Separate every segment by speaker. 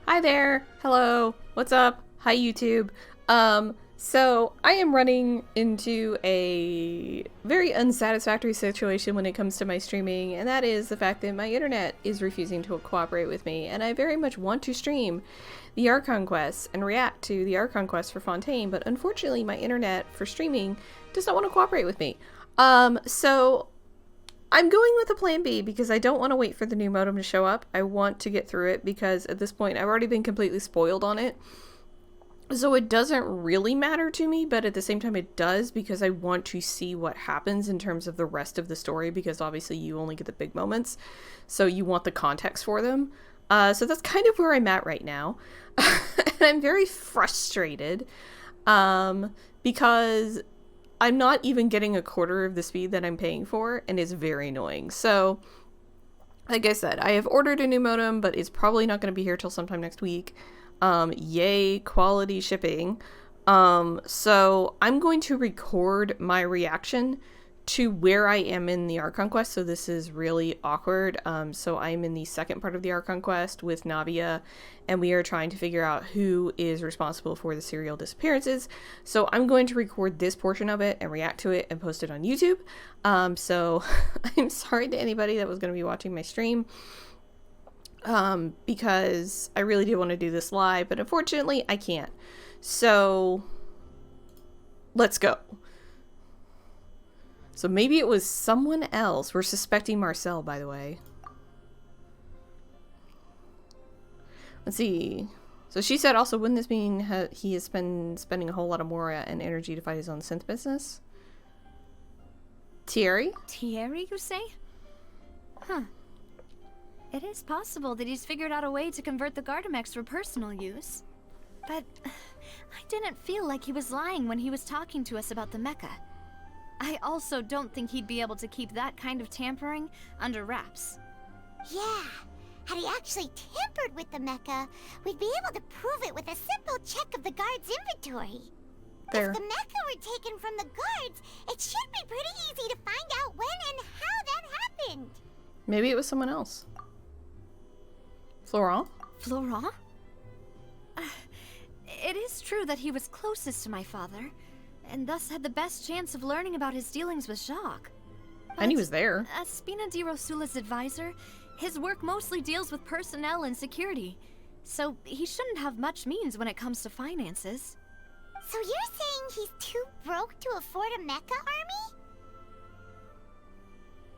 Speaker 1: Hi there. Hello. What's up? Hi YouTube. So I am running into a very unsatisfactory situation when it comes to my streaming, and that is the fact that my internet is refusing to cooperate with me, and I very much want to stream the Archon Quest and react to the Archon Quest for Fontaine, but unfortunately my internet for streaming does not want to cooperate with me. So I'm going with a plan B because I don't want to wait for the new modem to show up. I want to get through it because at this point I've already been completely spoiled on it. So it doesn't really matter to me, but at the same time it does because I want to see what happens in terms of the rest of the story, because obviously you only get the big moments. So you want the context for them. So that's kind of where I'm at right now. And I'm very frustrated because I'm not even getting a quarter of the speed that I'm paying for, and it's very annoying. So, like I said, I have ordered a new modem, but it's probably not going to be here till sometime next week. Yay, quality shipping. So I'm going to record my reaction to where I am in the Archon Quest. So this is really awkward. So I'm in the second part of the Archon Quest with Neuvillette, and we are trying to figure out who is responsible for the serial disappearances. So I'm going to record this portion of it and react to it and post it on YouTube. So I'm sorry to anybody that was going to be watching my stream. Because I really do want to do this live, but unfortunately I can't. So let's go. So maybe it was someone else. We're suspecting Marcel, by the way. Let's see. So she said also, wouldn't this mean he has been spending a whole lot of Moria and energy to fight his own synth business? Thierry?
Speaker 2: Thierry, you say? Huh. It is possible that he's figured out a way to convert the Gardamex for personal use. But I didn't feel like he was lying when he was talking to us about the mecha. I also don't think he'd be able to keep that kind of tampering under wraps.
Speaker 3: Yeah, had he actually tampered with the mecha, we'd be able to prove it with a simple check of the guard's inventory.
Speaker 1: There.
Speaker 3: If the mecha were taken from the guards, it should be pretty easy to find out when and how that happened.
Speaker 1: Maybe it was someone else. Florent?
Speaker 2: Florent? It is true that he was closest to my father, and thus had the best chance of learning about his dealings with Jacques.
Speaker 1: And he was there.
Speaker 2: As Spina di Rosula's advisor, his work mostly deals with personnel and security, so he shouldn't have much means when it comes to finances.
Speaker 3: So you're saying he's too broke to afford a mecha army?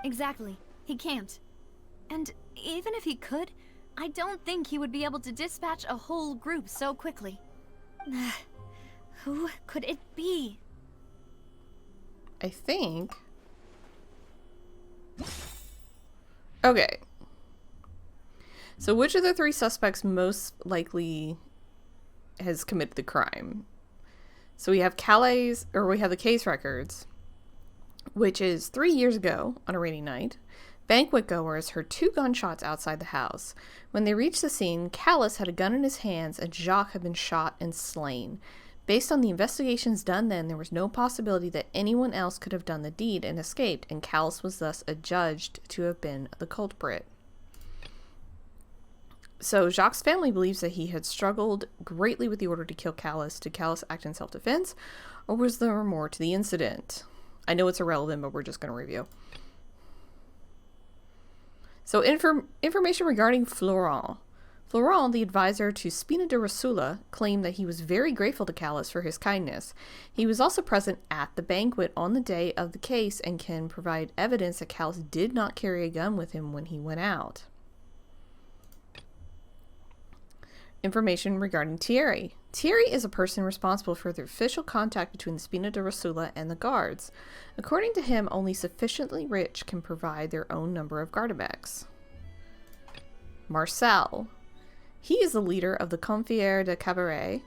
Speaker 2: Exactly. He can't. And even if he could, I don't think he would be able to dispatch a whole group so quickly. Who could it be?
Speaker 1: I think. Okay. So which of the three suspects most likely has committed the crime? So we have the case records, which is 3 years ago on a rainy night. Banquet goers heard 2 gunshots outside the house. When they reached the scene, Callus had a gun in his hands and Jacques had been shot and slain. Based on the investigations done then, there was no possibility that anyone else could have done the deed and escaped, and Callus was thus adjudged to have been the culprit. So Jacques' family believes that he had struggled greatly with the order to kill Callus. Did Callus act in self-defense, or was there more to the incident? I know it's irrelevant, but we're just going to review. So information regarding Florent. Florent, the advisor to Spina di Rosula, claimed that he was very grateful to Callus for his kindness. He was also present at the banquet on the day of the case and can provide evidence that Callus did not carry a gun with him when he went out. Information regarding Thierry. Thierry is a person responsible for the official contact between the Spina di Rosula and the guards. According to him, only sufficiently rich can provide their own number of Gardamex. Marcel. He is the leader of the Confrères de Cabaret.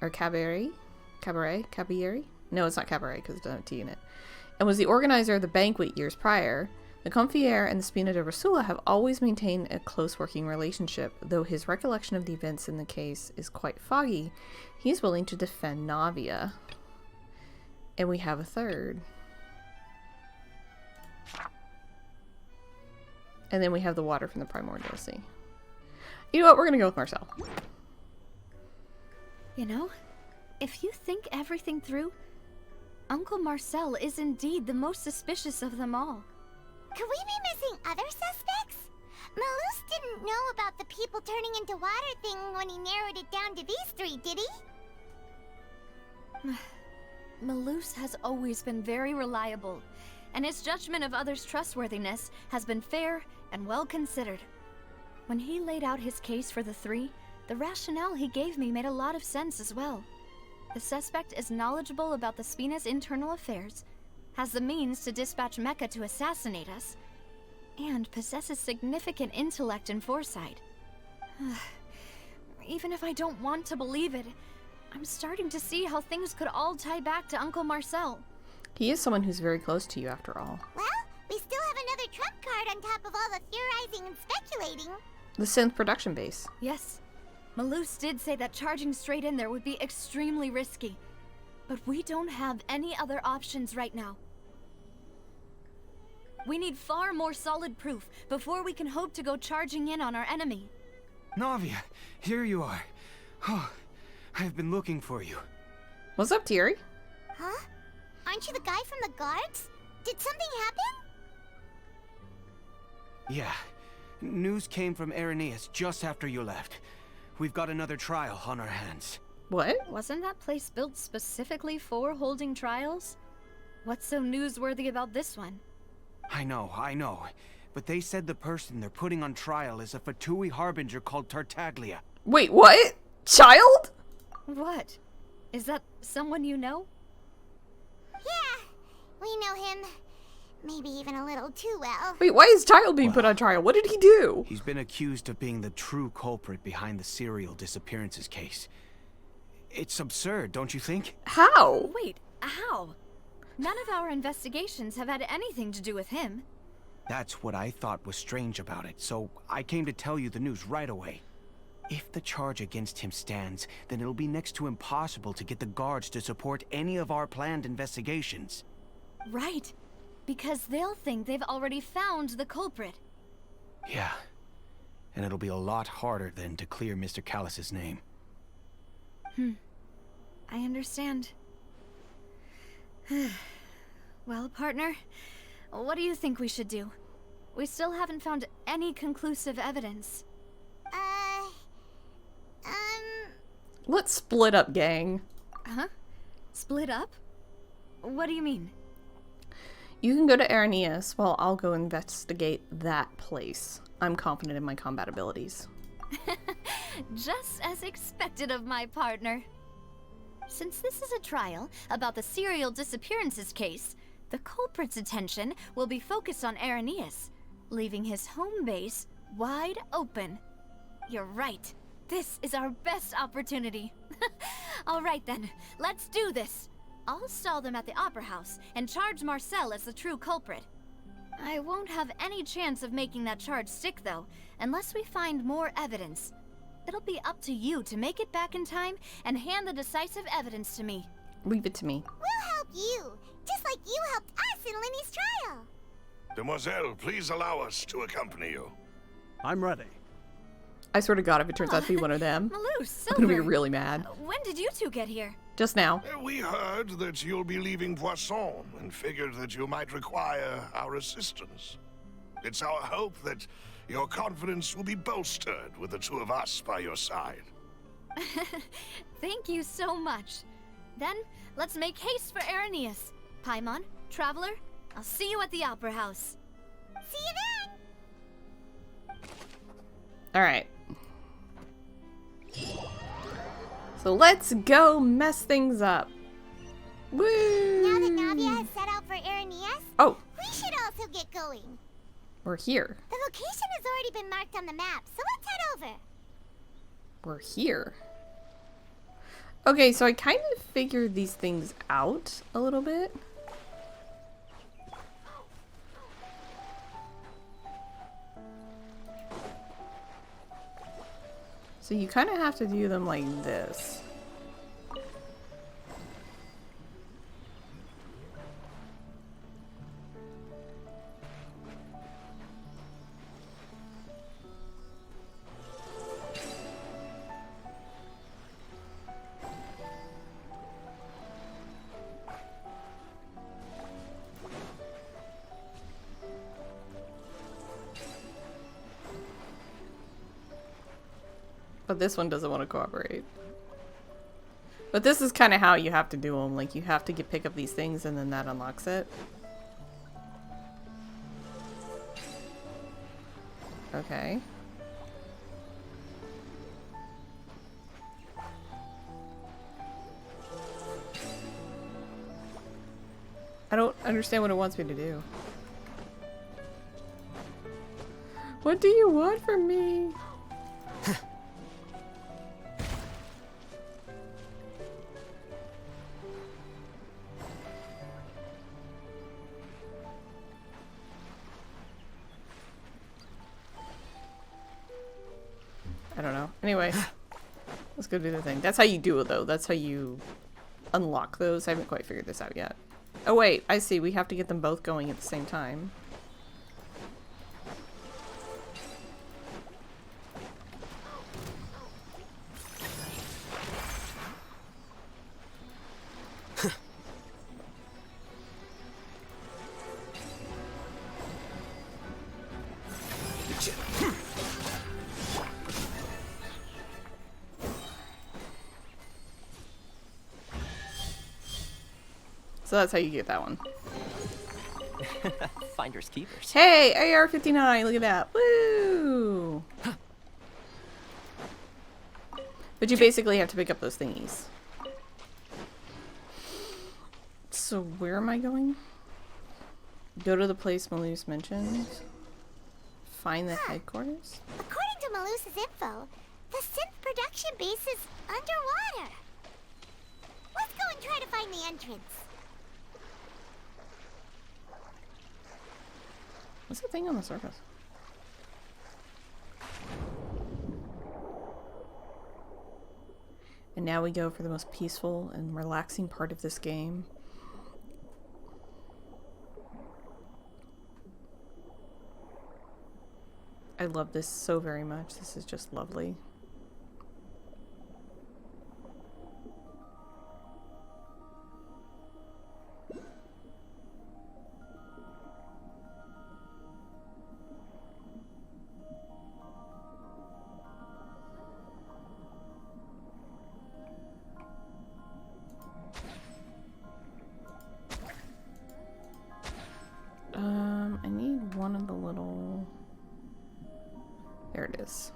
Speaker 1: Or Cabaret? Cabaret? No, it's not Cabaret because it doesn't have T in it. And was the organizer of the banquet years prior. The Confrères and the Spina di Rosula have always maintained a close working relationship, though his recollection of the events in the case is quite foggy. He is willing to defend Neuvillette. And we have a third. And then we have the water from the Primordial Sea. You know what? We're going to go with Marcel.
Speaker 2: You know, if you think everything through, Uncle Marcel is indeed the most suspicious of them all.
Speaker 3: Could we be missing other suspects? Malus didn't know about the people turning into water thing when he narrowed it down to these three, did he?
Speaker 2: Malus has always been very reliable, and his judgment of others' trustworthiness has been fair and well considered. When he laid out his case for the three, the rationale he gave me made a lot of sense as well. The suspect is knowledgeable about the Spina's internal affairs, has the means to dispatch Mecha to assassinate us, and possesses significant intellect and foresight. Even if I don't want to believe it, I'm starting to see how things could all tie back to Uncle Marcel.
Speaker 1: He is someone who's very close to you, after all.
Speaker 3: Well, we still have another trump card on top of all the theorizing and speculating.
Speaker 1: The synth production base.
Speaker 2: Yes, Malus did say that charging straight in there would be extremely risky, but we don't have any other options right now. We need far more solid proof before we can hope to go charging in on our enemy.
Speaker 4: Navia, here you are. Oh, I've been looking for you.
Speaker 1: What's up, Thierry?
Speaker 3: Huh? Aren't you the guy from the guards? Did something happen?
Speaker 4: Yeah. News came from Irenaeus just after you left. We've got another trial on our hands.
Speaker 1: What?
Speaker 2: Wasn't that place built specifically for holding trials? What's so newsworthy about this one?
Speaker 4: I know. But they said the person they're putting on trial is a Fatui harbinger called Tartaglia.
Speaker 1: Wait, what? Child?
Speaker 2: What? Is that someone you know?
Speaker 3: Yeah, we know him. Maybe even a little too well.
Speaker 1: Wait, why is Child being put on trial? What did he do?
Speaker 4: He's been accused of being the true culprit behind the serial disappearances case. It's absurd, don't you think?
Speaker 1: How?
Speaker 2: Wait, how? None of our investigations have had anything to do with him.
Speaker 4: That's what I thought was strange about it, so I came to tell you the news right away. If the charge against him stands, then it'll be next to impossible to get the guards to support any of our planned investigations.
Speaker 2: Right. Because they'll think they've already found the culprit.
Speaker 4: Yeah. And it'll be a lot harder then to clear Mr. Callus's name.
Speaker 2: I understand. Well, partner, what do you think we should do? We still haven't found any conclusive evidence.
Speaker 1: Let's split up, gang.
Speaker 2: Huh? Split up? What do you mean?
Speaker 1: You can go to Irenaeus while I'll go investigate that place. I'm confident in my combat abilities.
Speaker 2: Just as expected of my partner. Since this is a trial about the serial disappearances case, the culprit's attention will be focused on Irenaeus, leaving his home base wide open. You're right. This is our best opportunity. All right then, let's do this. I'll stall them at the Opera House and charge Marcel as the true culprit. I won't have any chance of making that charge stick though, unless we find more evidence. It'll be up to you to make it back in time and hand the decisive evidence to me.
Speaker 1: Leave it to me.
Speaker 3: We'll help you, just like you helped us in Linny's trial.
Speaker 5: Demoiselle, please allow us to accompany you.
Speaker 6: I'm ready.
Speaker 1: I swear to God, if it turns out to be one of them,
Speaker 2: Malus,
Speaker 1: I'm gonna be
Speaker 2: Silver.
Speaker 1: really mad.
Speaker 2: When did you two get here?
Speaker 1: Just now.
Speaker 5: We heard that you'll be leaving Poisson and figured that you might require our assistance. It's our hope that your confidence will be bolstered with the two of us by your side.
Speaker 2: Thank you so much. Then, let's make haste for Irenaeus. Paimon, Traveler, I'll see you at the Opera House.
Speaker 3: See you then!
Speaker 1: Alright. So let's go mess things up. Woo!
Speaker 3: Now that Navia has set out for Irenaeus,
Speaker 1: Oh,
Speaker 3: we should also get going.
Speaker 1: we're here.
Speaker 3: The location has already been marked on the map, so let's head over.
Speaker 1: We're here. Okay, so I kind of figured these things out a little bit. So you kind of have to do them like this. But this one doesn't want to cooperate. But this is kind of how you have to do them. Like, you have to pick up these things and then that unlocks it. Okay. I don't understand what it wants me to do. What do you want from me? I don't know. Anyway, let's go do the thing. That's how you do it, though. That's how you unlock those. I haven't quite figured this out yet. Oh, wait. I see. We have to get them both going at the same time. So that's how you get that one.
Speaker 6: Finders keepers.
Speaker 1: Hey, AR-59, look at that. Woo! But you basically have to pick up those thingies. So where am I going? Go to the place Malus mentioned. Find the headquarters.
Speaker 3: According to Malus's info, the synth production base is underwater. Let's go and try to find the entrance.
Speaker 1: What's the thing on the surface? And now we go for the most peaceful and relaxing part of this game. I love this so very much. This is just lovely. I need one of the little... There it is.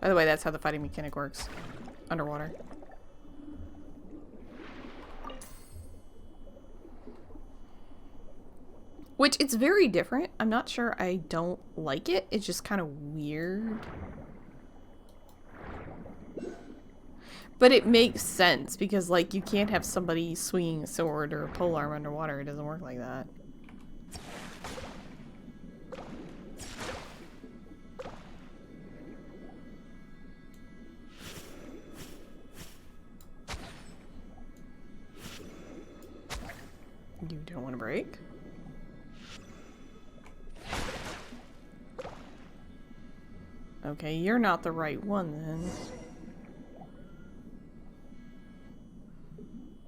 Speaker 1: By the way, that's how the fighting mechanic works. Underwater. Which, it's very different. I'm not sure I don't like it. It's just kind of weird. But it makes sense because, like, you can't have somebody swinging a sword or a polearm underwater. It doesn't work like that. You don't want to break? Okay, you're not the right one then.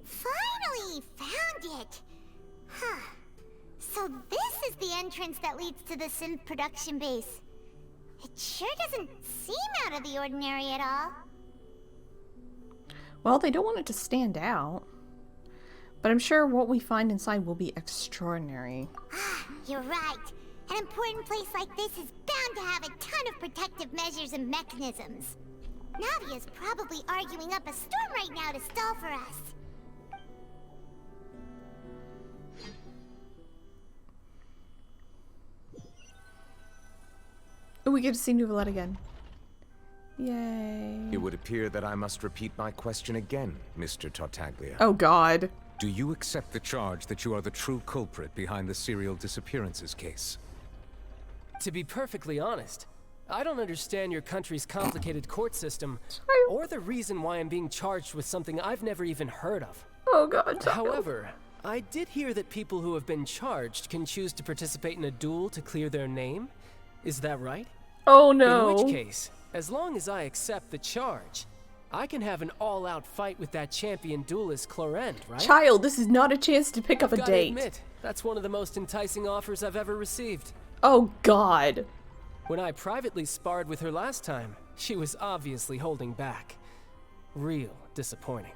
Speaker 3: Finally found it! Huh. So this is the entrance that leads to the synth production base. It sure doesn't seem out of the ordinary at all.
Speaker 1: Well, they don't want it to stand out. But I'm sure what we find inside will be extraordinary.
Speaker 3: You're right. An important place like this is bound to have a ton of protective measures and mechanisms. Navia's probably arguing up a storm right now to stall for us.
Speaker 1: Oh, we get to see Neuvillette again. Yay.
Speaker 7: It would appear that I must repeat my question again, Mr. Tartaglia.
Speaker 1: Oh, God.
Speaker 7: Do you accept the charge that you are the true culprit behind the serial disappearances case?
Speaker 8: To be perfectly honest, I don't understand your country's complicated court system, or the reason why I'm being charged with something I've never even heard of.
Speaker 1: Oh, God.
Speaker 8: However, I did hear that people who have been charged can choose to participate in a duel to clear their name. Is that right?
Speaker 1: Oh no.
Speaker 8: In which case, as long as I accept the charge, I can have an all-out fight with that champion duelist Clorend, right?
Speaker 1: Child, this is not a chance to pick up a
Speaker 8: Gotta
Speaker 1: date.
Speaker 8: admit, that's one of the most enticing offers I've ever received.
Speaker 1: Oh god.
Speaker 8: When I privately sparred with her last time, she was obviously holding back. Real disappointing.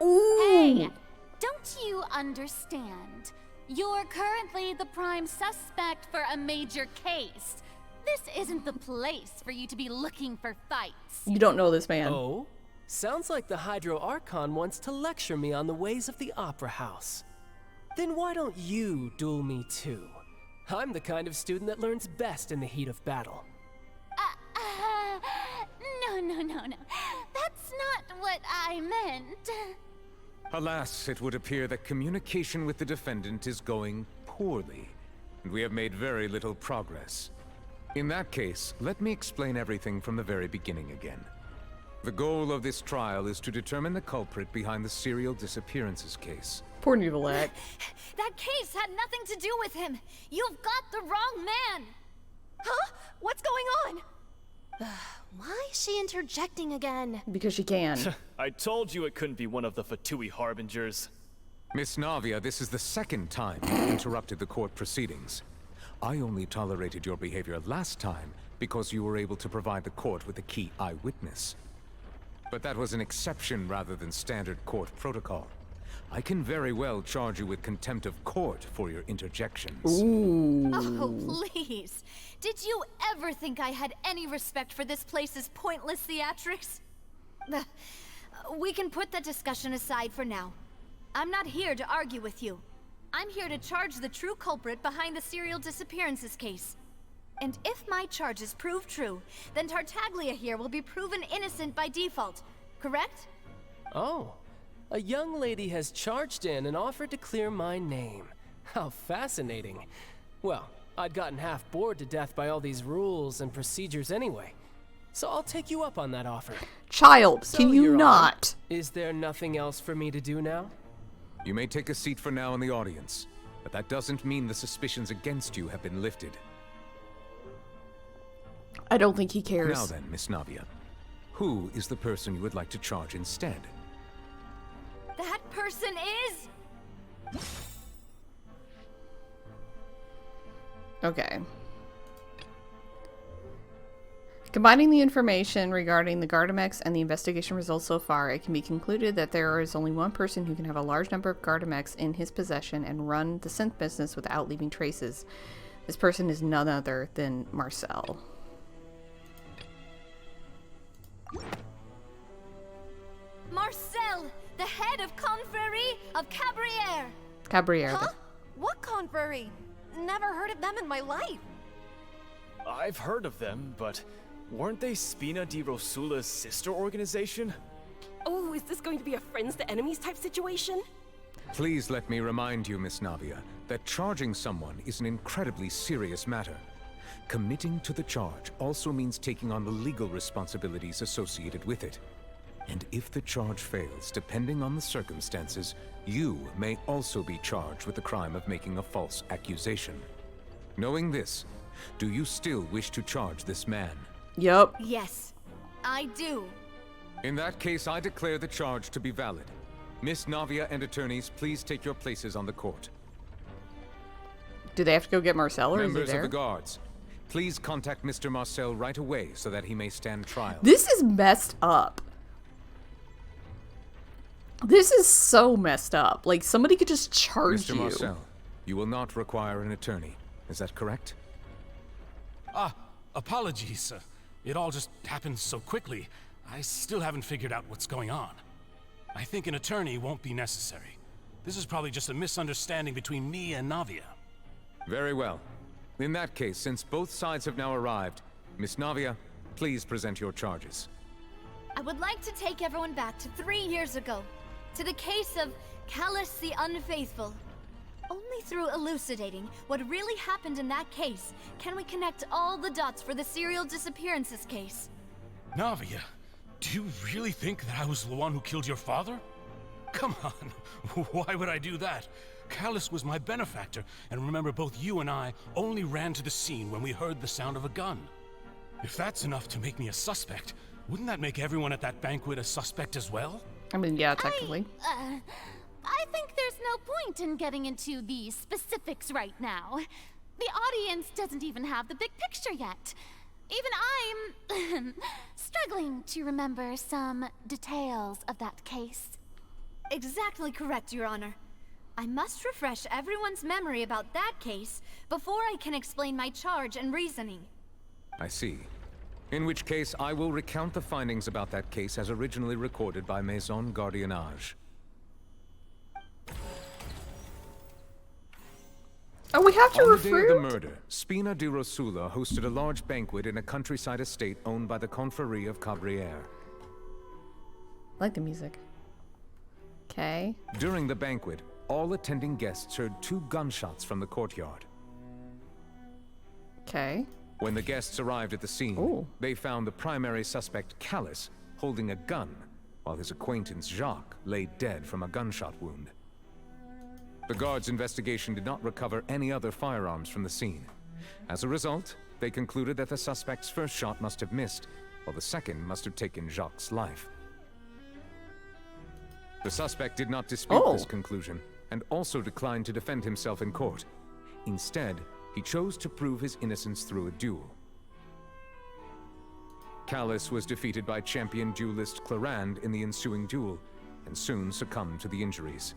Speaker 1: Ooh.
Speaker 6: Hey, don't you understand? You're currently the prime suspect for a major case. This isn't the place for you to be looking for fights.
Speaker 1: You don't know this man.
Speaker 8: Oh? Sounds like the Hydro Archon wants to lecture me on the ways of the Opera House. Then why don't you duel me too? I'm the kind of student that learns best in the heat of battle.
Speaker 6: No. That's not what I meant.
Speaker 7: Alas, it would appear that communication with the defendant is going poorly, and we have made very little progress. In that case, let me explain everything from the very beginning again. The goal of this trial is to determine the culprit behind the serial disappearances case.
Speaker 1: Poor Neuvillette.
Speaker 2: That case had nothing to do with him. You've got the wrong man.
Speaker 9: Huh? What's going on? Why is she interjecting again?
Speaker 1: Because she can.
Speaker 10: I told you it couldn't be one of the Fatui Harbingers.
Speaker 7: Miss Navia, this is the second time you interrupted the court proceedings. I only tolerated your behavior last time because you were able to provide the court with a key eyewitness. But that was an exception rather than standard court protocol. I can very well charge you with contempt of court for your interjections.
Speaker 1: Ooh.
Speaker 2: Oh, please. Did you ever think I had any respect for this place's pointless theatrics? We can put that discussion aside for now. I'm not here to argue with you. I'm here to charge the true culprit behind the serial disappearances case. And if my charges prove true, then Tartaglia here will be proven innocent by default, correct?
Speaker 8: Oh, a young lady has charged in and offered to clear my name. How fascinating. Well, I'd gotten half bored to death by all these rules and procedures anyway. So I'll take you up on that offer.
Speaker 1: Child,
Speaker 8: So,
Speaker 1: can you
Speaker 8: Your Honor,
Speaker 1: not?
Speaker 8: Is there nothing else for me to do now?
Speaker 7: You may take a seat for now in the audience, but that doesn't mean the suspicions against you have been lifted.
Speaker 1: I don't think he cares.
Speaker 7: Now then, Miss Navia, who is the person you would like to charge instead?
Speaker 2: That person is...
Speaker 1: Okay. Combining the information regarding the Gardamex and the investigation results so far, it can be concluded that there is only one person who can have a large number of Gardamex in his possession and run the synth business without leaving traces. This person is none other than Marcel.
Speaker 2: Marcel, the head of Confrérie of Cabriere.
Speaker 1: Cabriere.
Speaker 9: Huh? What confrérie? Never heard of them in my life.
Speaker 10: I've heard of them, but weren't they Spina di Rosula's sister organization?
Speaker 9: Oh, is this going to be a friends to enemies type situation?
Speaker 7: Please let me remind you, Miss Navia, that charging someone is an incredibly serious matter. Committing to the charge also means taking on the legal responsibilities associated with it. And if the charge fails, depending on the circumstances, you may also be charged with the crime of making a false accusation. Knowing this, do you still wish to charge this man?
Speaker 1: Yup.
Speaker 2: Yes, I do.
Speaker 7: In that case, I declare the charge to be valid. Miss Navia and attorneys, please take your places on the court.
Speaker 1: Do they have to go get Marcel, or
Speaker 7: Members
Speaker 1: is he there?
Speaker 7: of the guards, please contact Mr. Marcel right away so that he may stand trial.
Speaker 1: This is messed up. This is so messed up. Like, somebody could just charge
Speaker 7: Mr.
Speaker 1: you.
Speaker 7: Marcel, you will not require an attorney. Is that correct?
Speaker 11: Apologies. It all just happened so quickly. I still haven't figured out what's going on. I think an attorney won't be necessary. This is probably just a misunderstanding between me and Navia.
Speaker 7: Very well. In that case, since both sides have now arrived, Miss Navia, please present your charges.
Speaker 2: I would like to take everyone back to 3 years ago, to the case of Callus the Unfaithful. Only through elucidating what really happened in that case can we connect all the dots for the serial disappearances case.
Speaker 11: Navia, do you really think that I was the one who killed your father? Come on, why would I do that? Callus was my benefactor, and remember both you and I only ran to the scene when we heard the sound of a gun. If that's enough to make me a suspect, wouldn't that make everyone at that banquet a suspect as well?
Speaker 1: I mean, yeah, technically.
Speaker 6: I think there's no point in getting into the specifics right now. The audience doesn't even have the big picture yet. Even I'm struggling to remember some details of that case.
Speaker 2: Exactly correct, Your Honor. I must refresh everyone's memory about that case before I can explain my charge and reasoning.
Speaker 7: I see. In which case, I will recount the findings about that case as originally recorded by Maison Gardiennage.
Speaker 1: Oh, we have to
Speaker 7: On the day of
Speaker 1: refruit?
Speaker 7: the murder, Spina di Rosula hosted a large banquet in a countryside estate owned by the Confrérie of Cabrières.
Speaker 1: I like the music. Okay.
Speaker 7: During the banquet, all attending guests heard 2 gunshots from the courtyard.
Speaker 1: Okay.
Speaker 7: When the guests arrived at the scene,
Speaker 1: Ooh.
Speaker 7: they found the primary suspect, Callus, holding a gun, while his acquaintance, Jacques, lay dead from a gunshot wound. The guards' investigation did not recover any other firearms from the scene. As a result, they concluded that the suspect's first shot must have missed, while the second must have taken Jacques' life. The suspect did not dispute this conclusion, and also declined to defend himself in court. Instead, he chose to prove his innocence through a duel. Callus was defeated by champion duelist Clarande in the ensuing duel, and soon succumbed to the injuries.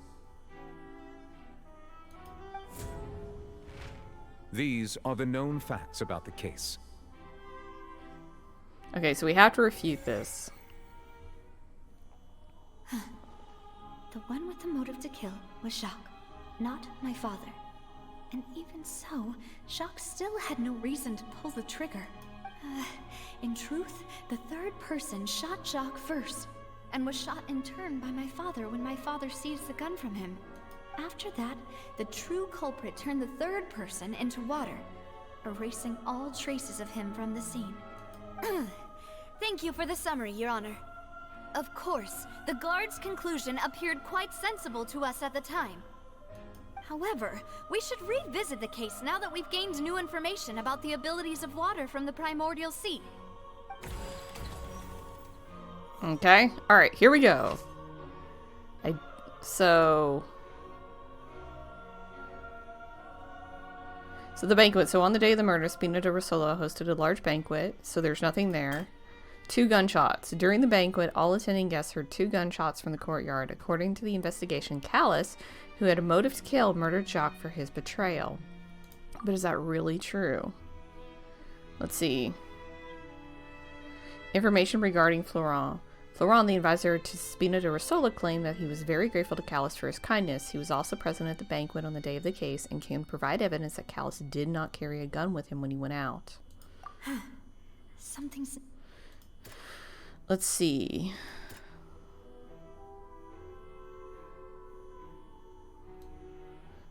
Speaker 7: These are the known facts about the case.
Speaker 1: Okay, so we have to refute this.
Speaker 2: The one with the motive to kill was Jacques, not my father. And even so, Jacques still had no reason to pull the trigger. In truth, the third person shot Jacques first, and was shot in turn by my father when my father seized the gun from him. After that, the true culprit turned the third person into water, erasing all traces of him from the scene. Thank you for the summary, Your Honor. Of course, the guard's conclusion appeared quite sensible to us at the time. However, we should revisit the case now that we've gained new information about the abilities of water from the primordial sea.
Speaker 1: Okay. Alright, here we go. So the banquet. So on the day of the murder, Spina di Rosula hosted a large banquet, so there's nothing there. 2 gunshots. During the banquet, all attending guests heard 2 gunshots from the courtyard. According to the investigation, Callus, who had a motive to kill, murdered Jacques for his betrayal. But is that really true? Let's see. Information regarding Florent. Florent, the advisor to Spina di Rosula, claimed that he was very grateful to Callus for his kindness. He was also present at the banquet on the day of the case and can provide evidence that Callus did not carry a gun with him when he went out.
Speaker 2: Something's...
Speaker 1: Let's see.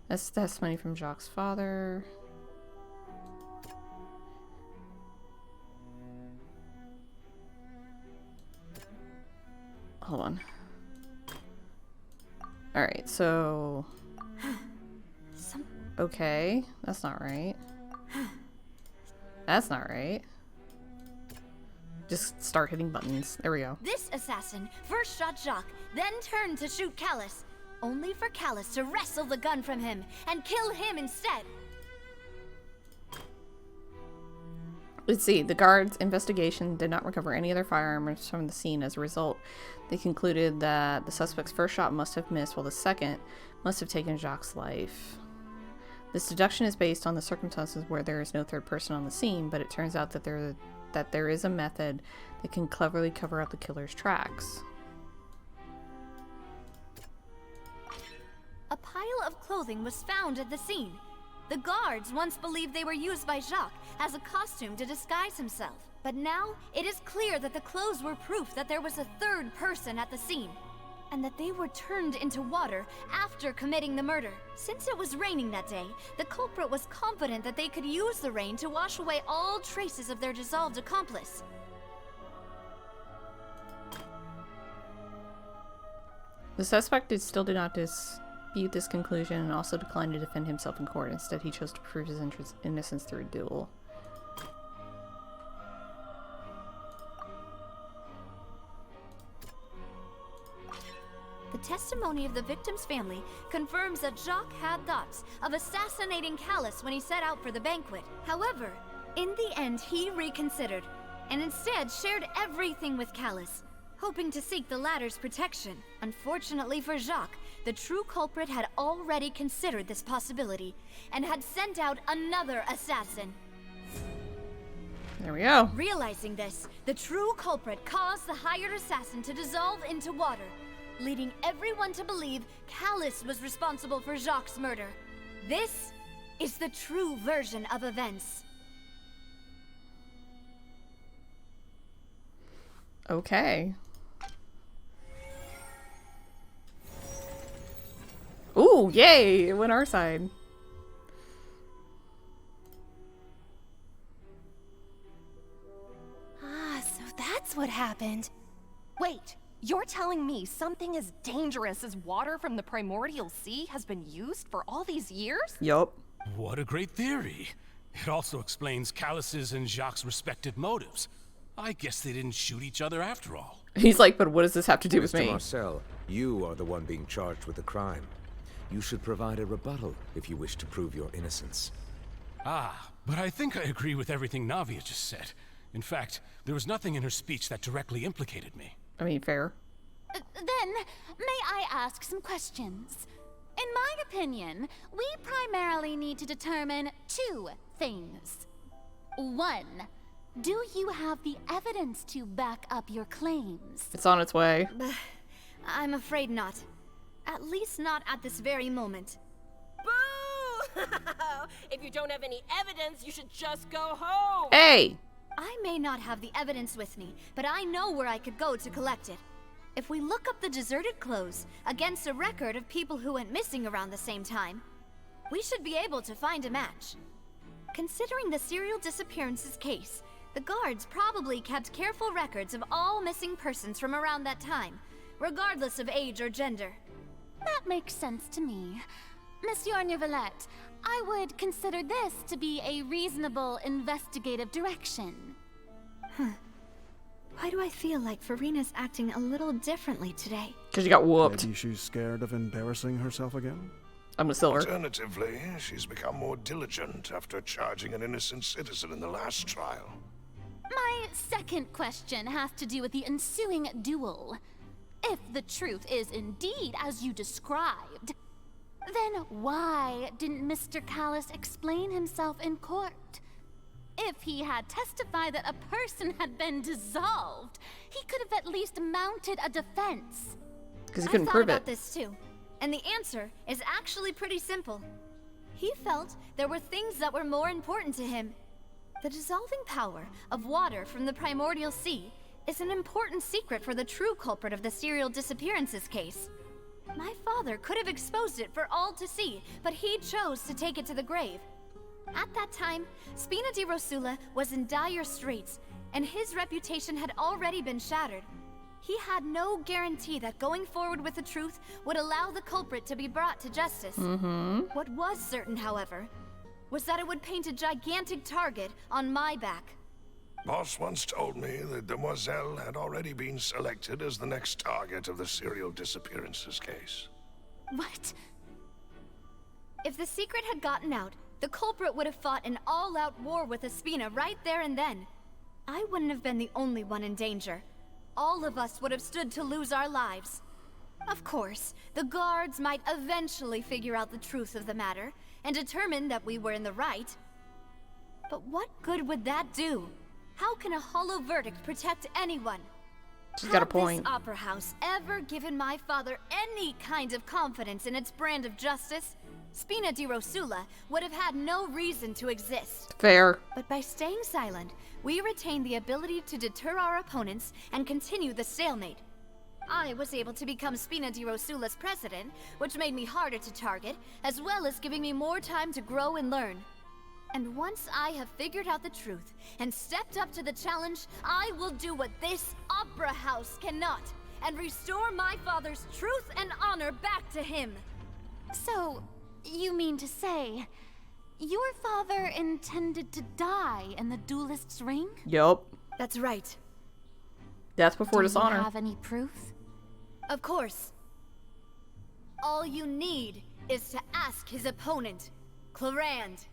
Speaker 1: That's testimony from Jacques' father. Hold on. Alright, so... Okay, that's not right. That's not right. Just start hitting buttons. There we go.
Speaker 2: This assassin first shot Jacques, then turned to shoot Callus, only for Callus to wrestle the gun from him and kill him instead.
Speaker 1: Let's see. The guards' investigation did not recover any other firearms from the scene. As a result, they concluded that the suspect's first shot must have missed, while the second must have taken Jacques' life. This deduction is based on the circumstances where there is no third person on the scene, but it turns out that there is a method that can cleverly cover up the killer's tracks.
Speaker 2: A pile of clothing was found at the scene. The guards once believed they were used by Jacques as a costume to disguise himself. But now, it is clear that the clothes were proof that there was a third person at the scene, and that they were turned into water after committing the murder. Since it was raining that day, the culprit was confident that they could use the rain to wash away all traces of their dissolved accomplice.
Speaker 1: The suspect still did not dispute this conclusion and also declined to defend himself in court. Instead, he chose to prove his innocence through a duel.
Speaker 2: The testimony of the victim's family confirms that Jacques had thoughts of assassinating Callus when he set out for the banquet. However, in the end, he reconsidered, and instead shared everything with Callus, hoping to seek the latter's protection. Unfortunately for Jacques, the true culprit had already considered this possibility, and had sent out another assassin.
Speaker 1: There we go.
Speaker 2: Realizing this, the true culprit caused the hired assassin to dissolve into water, leading everyone to believe Callus was responsible for Jacques' murder. This is the true version of events.
Speaker 1: Okay. Ooh, yay! It went our side.
Speaker 9: Ah, so that's what happened. Wait, you're telling me something as dangerous as water from the primordial sea has been used for all these years?
Speaker 1: Yup.
Speaker 11: What a great theory. It also explains Callus's and Jacques' respective motives. I guess they didn't shoot each other after all.
Speaker 1: He's like, but what does this have to do with
Speaker 7: Mr.
Speaker 1: me?
Speaker 7: Marcel, you are the one being charged with the crime. You should provide a rebuttal if you wish to prove your innocence.
Speaker 11: Ah, but I think I agree with everything Neuvillette just said. In fact, there was nothing in her speech that directly implicated me.
Speaker 1: I mean, fair.
Speaker 6: Then, may I ask some questions? In my opinion, we primarily need to determine two things. One, do you have the evidence to back up your claims?
Speaker 1: It's on its way.
Speaker 2: I'm afraid not. At least not at this very moment.
Speaker 9: Boo! If you don't have any evidence, you should just go home.
Speaker 1: Hey!
Speaker 2: I may not have the evidence with me, but I know where I could go to collect it. If we look up the deserted clothes against a record of people who went missing around the same time, we should be able to find a match. Considering the serial disappearances case, the guards probably kept careful records of all missing persons from around that time, regardless of age or gender.
Speaker 6: That makes sense to me. Monsieur Neuvillette, I would consider this to be a reasonable investigative direction.
Speaker 2: Why do I feel like Farina's acting a little differently today?
Speaker 1: Because you got whooped.
Speaker 12: Maybe she's scared of embarrassing herself again?
Speaker 1: I'm gonna steal her.
Speaker 5: Alternatively, she's become more diligent after charging an innocent citizen in the last trial.
Speaker 6: My second question has to do with the ensuing duel. If the truth is indeed as you described, then why didn't Mr. Callus explain himself in court? If he had testified that a person had been dissolved, he could have at least mounted a defense.
Speaker 1: Because he couldn't prove
Speaker 2: I thought
Speaker 1: it.
Speaker 2: about this too, and the answer is actually pretty simple. He felt there were things that were more important to him. The dissolving power of water from the primordial sea is an important secret for the true culprit of the serial disappearances case. My father could have exposed it for all to see, but he chose to take it to the grave. At that time, Spina di Rosula was in dire straits, and his reputation had already been shattered. He had no guarantee that going forward with the truth would allow the culprit to be brought to justice. What was certain, however, was that it would paint a gigantic target on my back.
Speaker 5: Boss once told me that Demoiselle had already been selected as the next target of the serial disappearances case.
Speaker 6: What?
Speaker 2: If the secret had gotten out, the culprit would have fought an all-out war with Espina right there and then. I wouldn't have been the only one in danger. All of us would have stood to lose our lives. Of course, the guards might eventually figure out the truth of the matter and determine that we were in the right. But what good would that do? How can a hollow verdict protect anyone?
Speaker 1: She's got a
Speaker 2: Had
Speaker 1: point.
Speaker 2: this opera house ever given my father any kind of confidence in its brand of justice, Spina di Rosula would have had no reason to exist.
Speaker 1: Fair.
Speaker 2: But by staying silent, we retained the ability to deter our opponents and continue the stalemate. I was able to become Spina di Rosula's president, which made me harder to target, as well as giving me more time to grow and learn. And once I have figured out the truth and stepped up to the challenge, I will do what this opera house cannot, and restore my father's truth and honor back to him.
Speaker 6: So, you mean to say, your father intended to die in the duelist's ring?
Speaker 1: Yup.
Speaker 2: That's right.
Speaker 1: Death before
Speaker 6: Do
Speaker 1: dishonor.
Speaker 6: you have any proof?
Speaker 2: Of course. All you need is to ask his opponent, Clarand.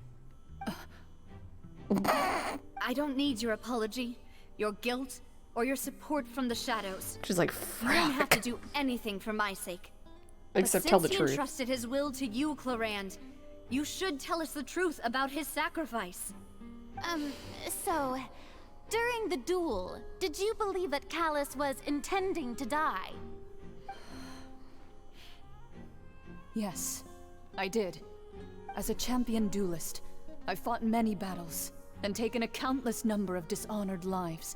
Speaker 2: I don't need your apology, your guilt, or your support from the shadows.
Speaker 1: She's like,
Speaker 2: You don't have to do anything for my sake.
Speaker 1: Except
Speaker 2: but
Speaker 1: tell the
Speaker 2: since
Speaker 1: truth.
Speaker 2: he entrusted his will to you, Clarand, you should tell us the truth about his sacrifice.
Speaker 6: So, during the duel, did you believe that Callus was intending to die?
Speaker 13: Yes, I did. As a champion duelist, I've fought many battles and taken a countless number of dishonored lives.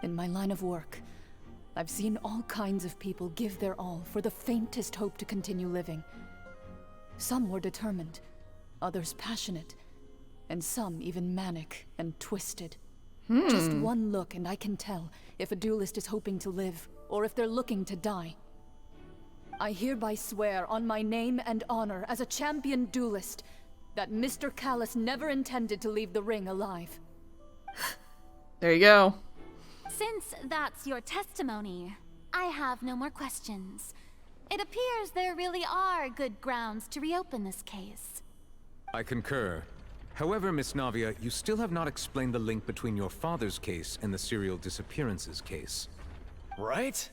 Speaker 13: In my line of work, I've seen all kinds of people give their all for the faintest hope to continue living. Some were determined, others passionate, and some even manic and twisted. Just one look and I can tell if a duelist is hoping to live or if they're looking to die. I hereby swear on my name and honor as a champion duelist that Mr. Callus never intended to leave the ring alive.
Speaker 1: There you go.
Speaker 6: Since that's your testimony, I have no more questions. It appears there really are good grounds to reopen this case.
Speaker 7: I concur. However, Miss Navia, you still have not explained the link between your father's case and the serial disappearances case.
Speaker 10: Right?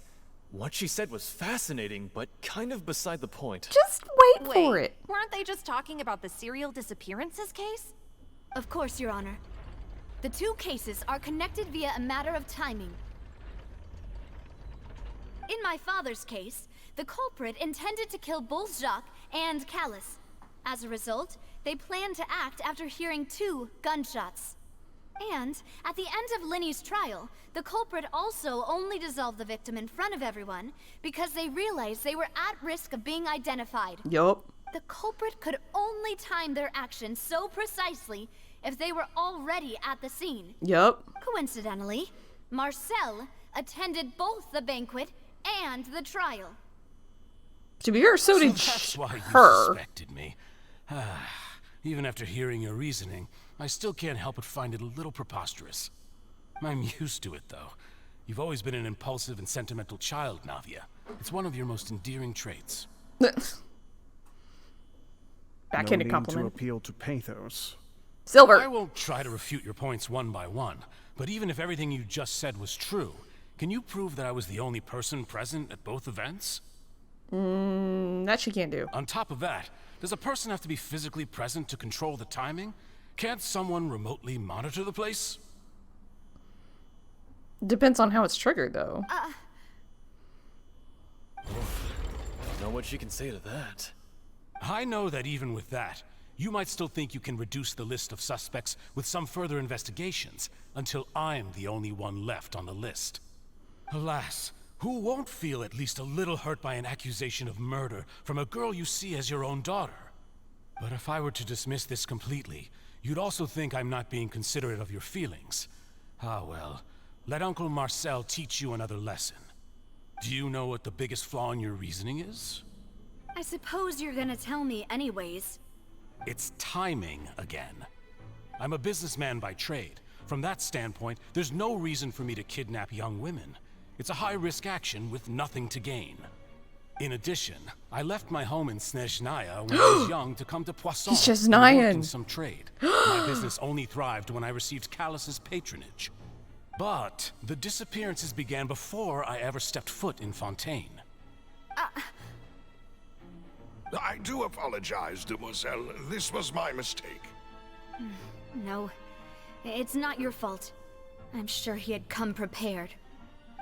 Speaker 10: What she said was fascinating, but kind of beside the point.
Speaker 1: Just wait for it.
Speaker 9: Weren't they just talking about the serial disappearances case?
Speaker 2: Of course, Your Honor. The two cases are connected via a matter of timing. In my father's case, the culprit intended to kill both Jacques and Callus. As a result, they planned to act after hearing 2 gunshots. And, at the end of Linny's trial, the culprit also only dissolved the victim in front of everyone because they realized they were at risk of being identified.
Speaker 1: Yup.
Speaker 2: The culprit could only time their actions so precisely if they were already at the scene.
Speaker 1: Yup.
Speaker 2: Coincidentally, Marcel attended both the banquet and the trial.
Speaker 1: To be fair, so did
Speaker 11: That's why you
Speaker 1: her.
Speaker 11: suspected me. Even after hearing your reasoning, I still can't help but find it a little preposterous. I'm used to it, though. You've always been an impulsive and sentimental child, Navia. It's one of your most endearing traits.
Speaker 1: Backhanded
Speaker 12: no need
Speaker 1: compliment.
Speaker 12: to appeal to pathos.
Speaker 1: Silver.
Speaker 11: I won't try to refute your points one by one, but even if everything you just said was true, can you prove that I was the only person present at both events?
Speaker 1: That she can't do.
Speaker 11: On top of that, does a person have to be physically present to control the timing? Can't someone remotely monitor the place?
Speaker 1: Depends on how it's triggered, though.
Speaker 10: Don't know what she can say to that.
Speaker 11: I know that even with that, you might still think you can reduce the list of suspects with some further investigations, until I'm the only one left on the list. Alas, who won't feel at least a little hurt by an accusation of murder from a girl you see as your own daughter? But if I were to dismiss this completely, you'd also think I'm not being considerate of your feelings. Ah well, let Uncle Marcel teach you another lesson. Do you know what the biggest flaw in your reasoning is?
Speaker 2: I suppose you're gonna tell me anyways.
Speaker 11: It's timing again. I'm a businessman by trade. From that standpoint, there's no reason for me to kidnap young women. It's a high-risk action with nothing to gain. In addition, I left my home in Snezhnaya when I was young to come to Poisson.
Speaker 1: He's
Speaker 11: and
Speaker 1: Snezhnayan.
Speaker 11: work in some trade. My business only thrived when I received Callus's patronage. But the disappearances began before I ever stepped foot in Fontaine.
Speaker 5: I do apologize, Demoiselle. This was my mistake.
Speaker 2: No, it's not your fault. I'm sure he had come prepared.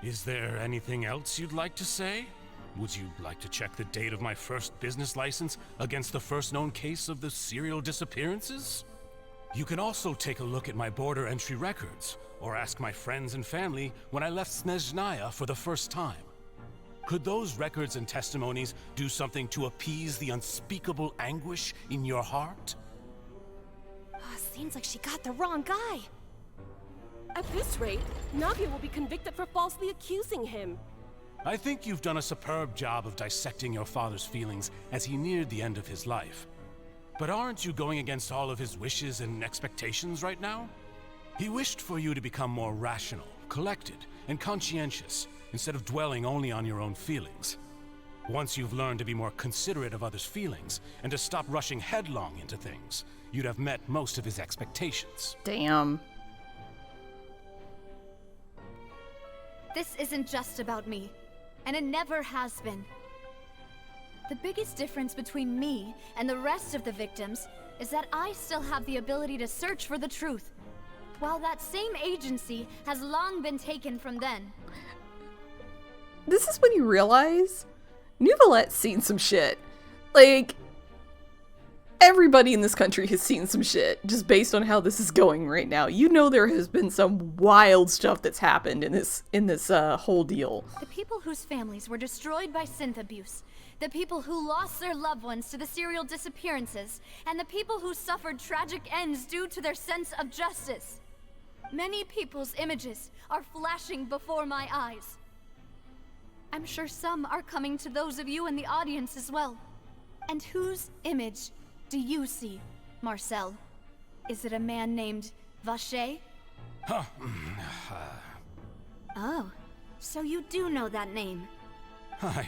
Speaker 11: Is there anything else you'd like to say? Would you like to check the date of my first business license against the first known case of the serial disappearances? You can also take a look at my border entry records, or ask my friends and family when I left Snezhnaya for the first time. Could those records and testimonies do something to appease the unspeakable anguish in your heart?
Speaker 9: Seems like she got the wrong guy.
Speaker 14: At this rate, Navia will be convicted for falsely accusing him.
Speaker 11: I think you've done a superb job of dissecting your father's feelings as he neared the end of his life. But aren't you going against all of his wishes and expectations right now? He wished for you to become more rational, collected, and conscientious, instead of dwelling only on your own feelings. Once you've learned to be more considerate of others' feelings and to stop rushing headlong into things, you'd have met most of his expectations.
Speaker 1: Damn.
Speaker 2: This isn't just about me, and it never has been. The biggest difference between me and the rest of the victims is that I still have the ability to search for the truth, while that same agency has long been taken from them.
Speaker 1: This is when you realize Neuvillette's seen some shit. Like, everybody in this country has seen some shit, just based on how this is going right now. You know there has been some wild stuff that's happened in this whole deal.
Speaker 2: The people whose families were destroyed by synth abuse, the people who lost their loved ones to the serial disappearances, and the people who suffered tragic ends due to their sense of justice. Many people's images are flashing before my eyes. I'm sure some are coming to those of you in the audience as well. And whose image do you see, Marcel? Is it a man named Vacher?
Speaker 11: Huh.
Speaker 2: Oh, so you do know that name.
Speaker 11: I'm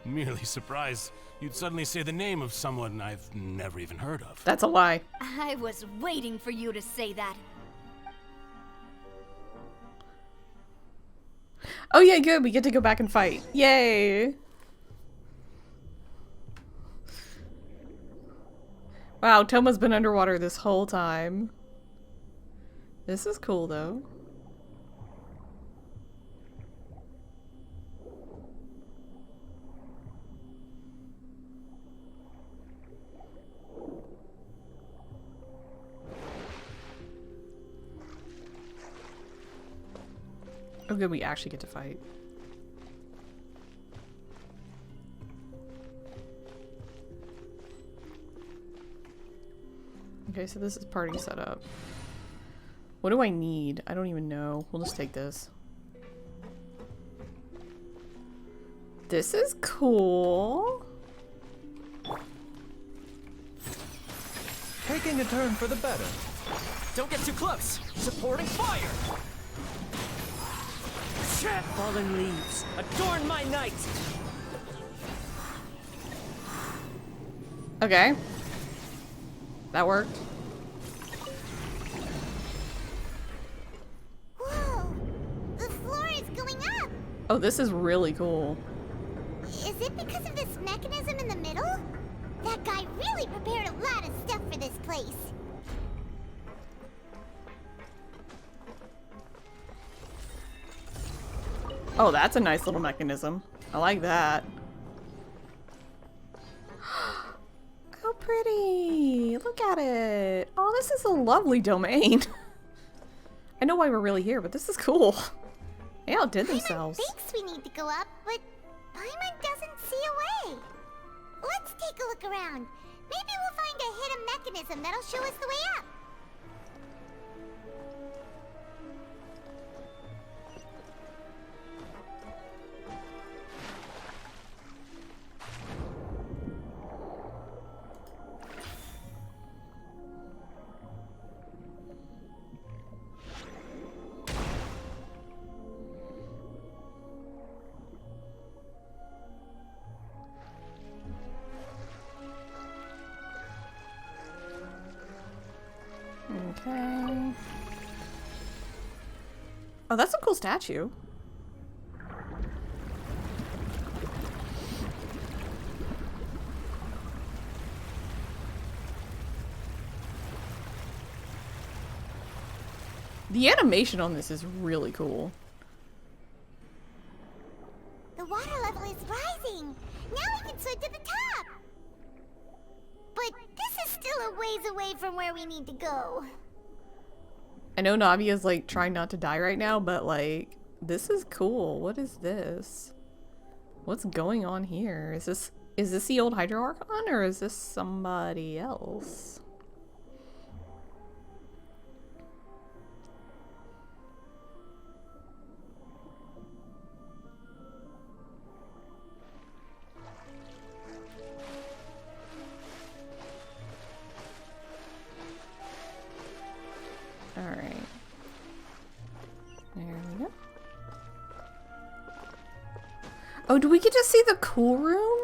Speaker 11: merely surprised you'd suddenly say the name of someone I've never even heard of.
Speaker 1: That's a lie.
Speaker 2: I was waiting for you to say that.
Speaker 1: Oh yeah, good. We get to go back and fight. Yay! Wow, Toma's been underwater this whole time. This is cool, though. Oh good, we actually get to fight. Okay, so this is party setup. What do I need? I don't even know. We'll just take this. This is cool.
Speaker 10: Taking a turn for the better.
Speaker 8: Don't get too close. Supporting fire. Fallen leaves, adorn my night.
Speaker 1: Okay. That worked.
Speaker 3: Whoa! The floor is going up!
Speaker 1: Oh, this is really cool.
Speaker 3: Is it because of this mechanism in the middle? That guy really prepared a lot of stuff for this place.
Speaker 1: Oh, that's a nice little mechanism. I like that. How pretty! Look at it! Oh, this is a lovely domain. I know why we're really here, but this is cool. They outdid themselves.
Speaker 3: Paimon thinks we need to go up, but Paimon doesn't see a way. Let's take a look around. Maybe we'll find a hidden mechanism that'll show us the way up.
Speaker 1: Okay. Oh, that's a cool statue. The animation on this is really cool.
Speaker 3: The water level is rising. Now we can swim to the top. But this is still a ways away from where we need to go.
Speaker 1: I know Navia's like trying not to die right now, but like, this is cool. What is this? What's going on here? Is this the old Hydro Archon, or is this somebody else? Alright. There we go. Oh, do we get to see the cool room?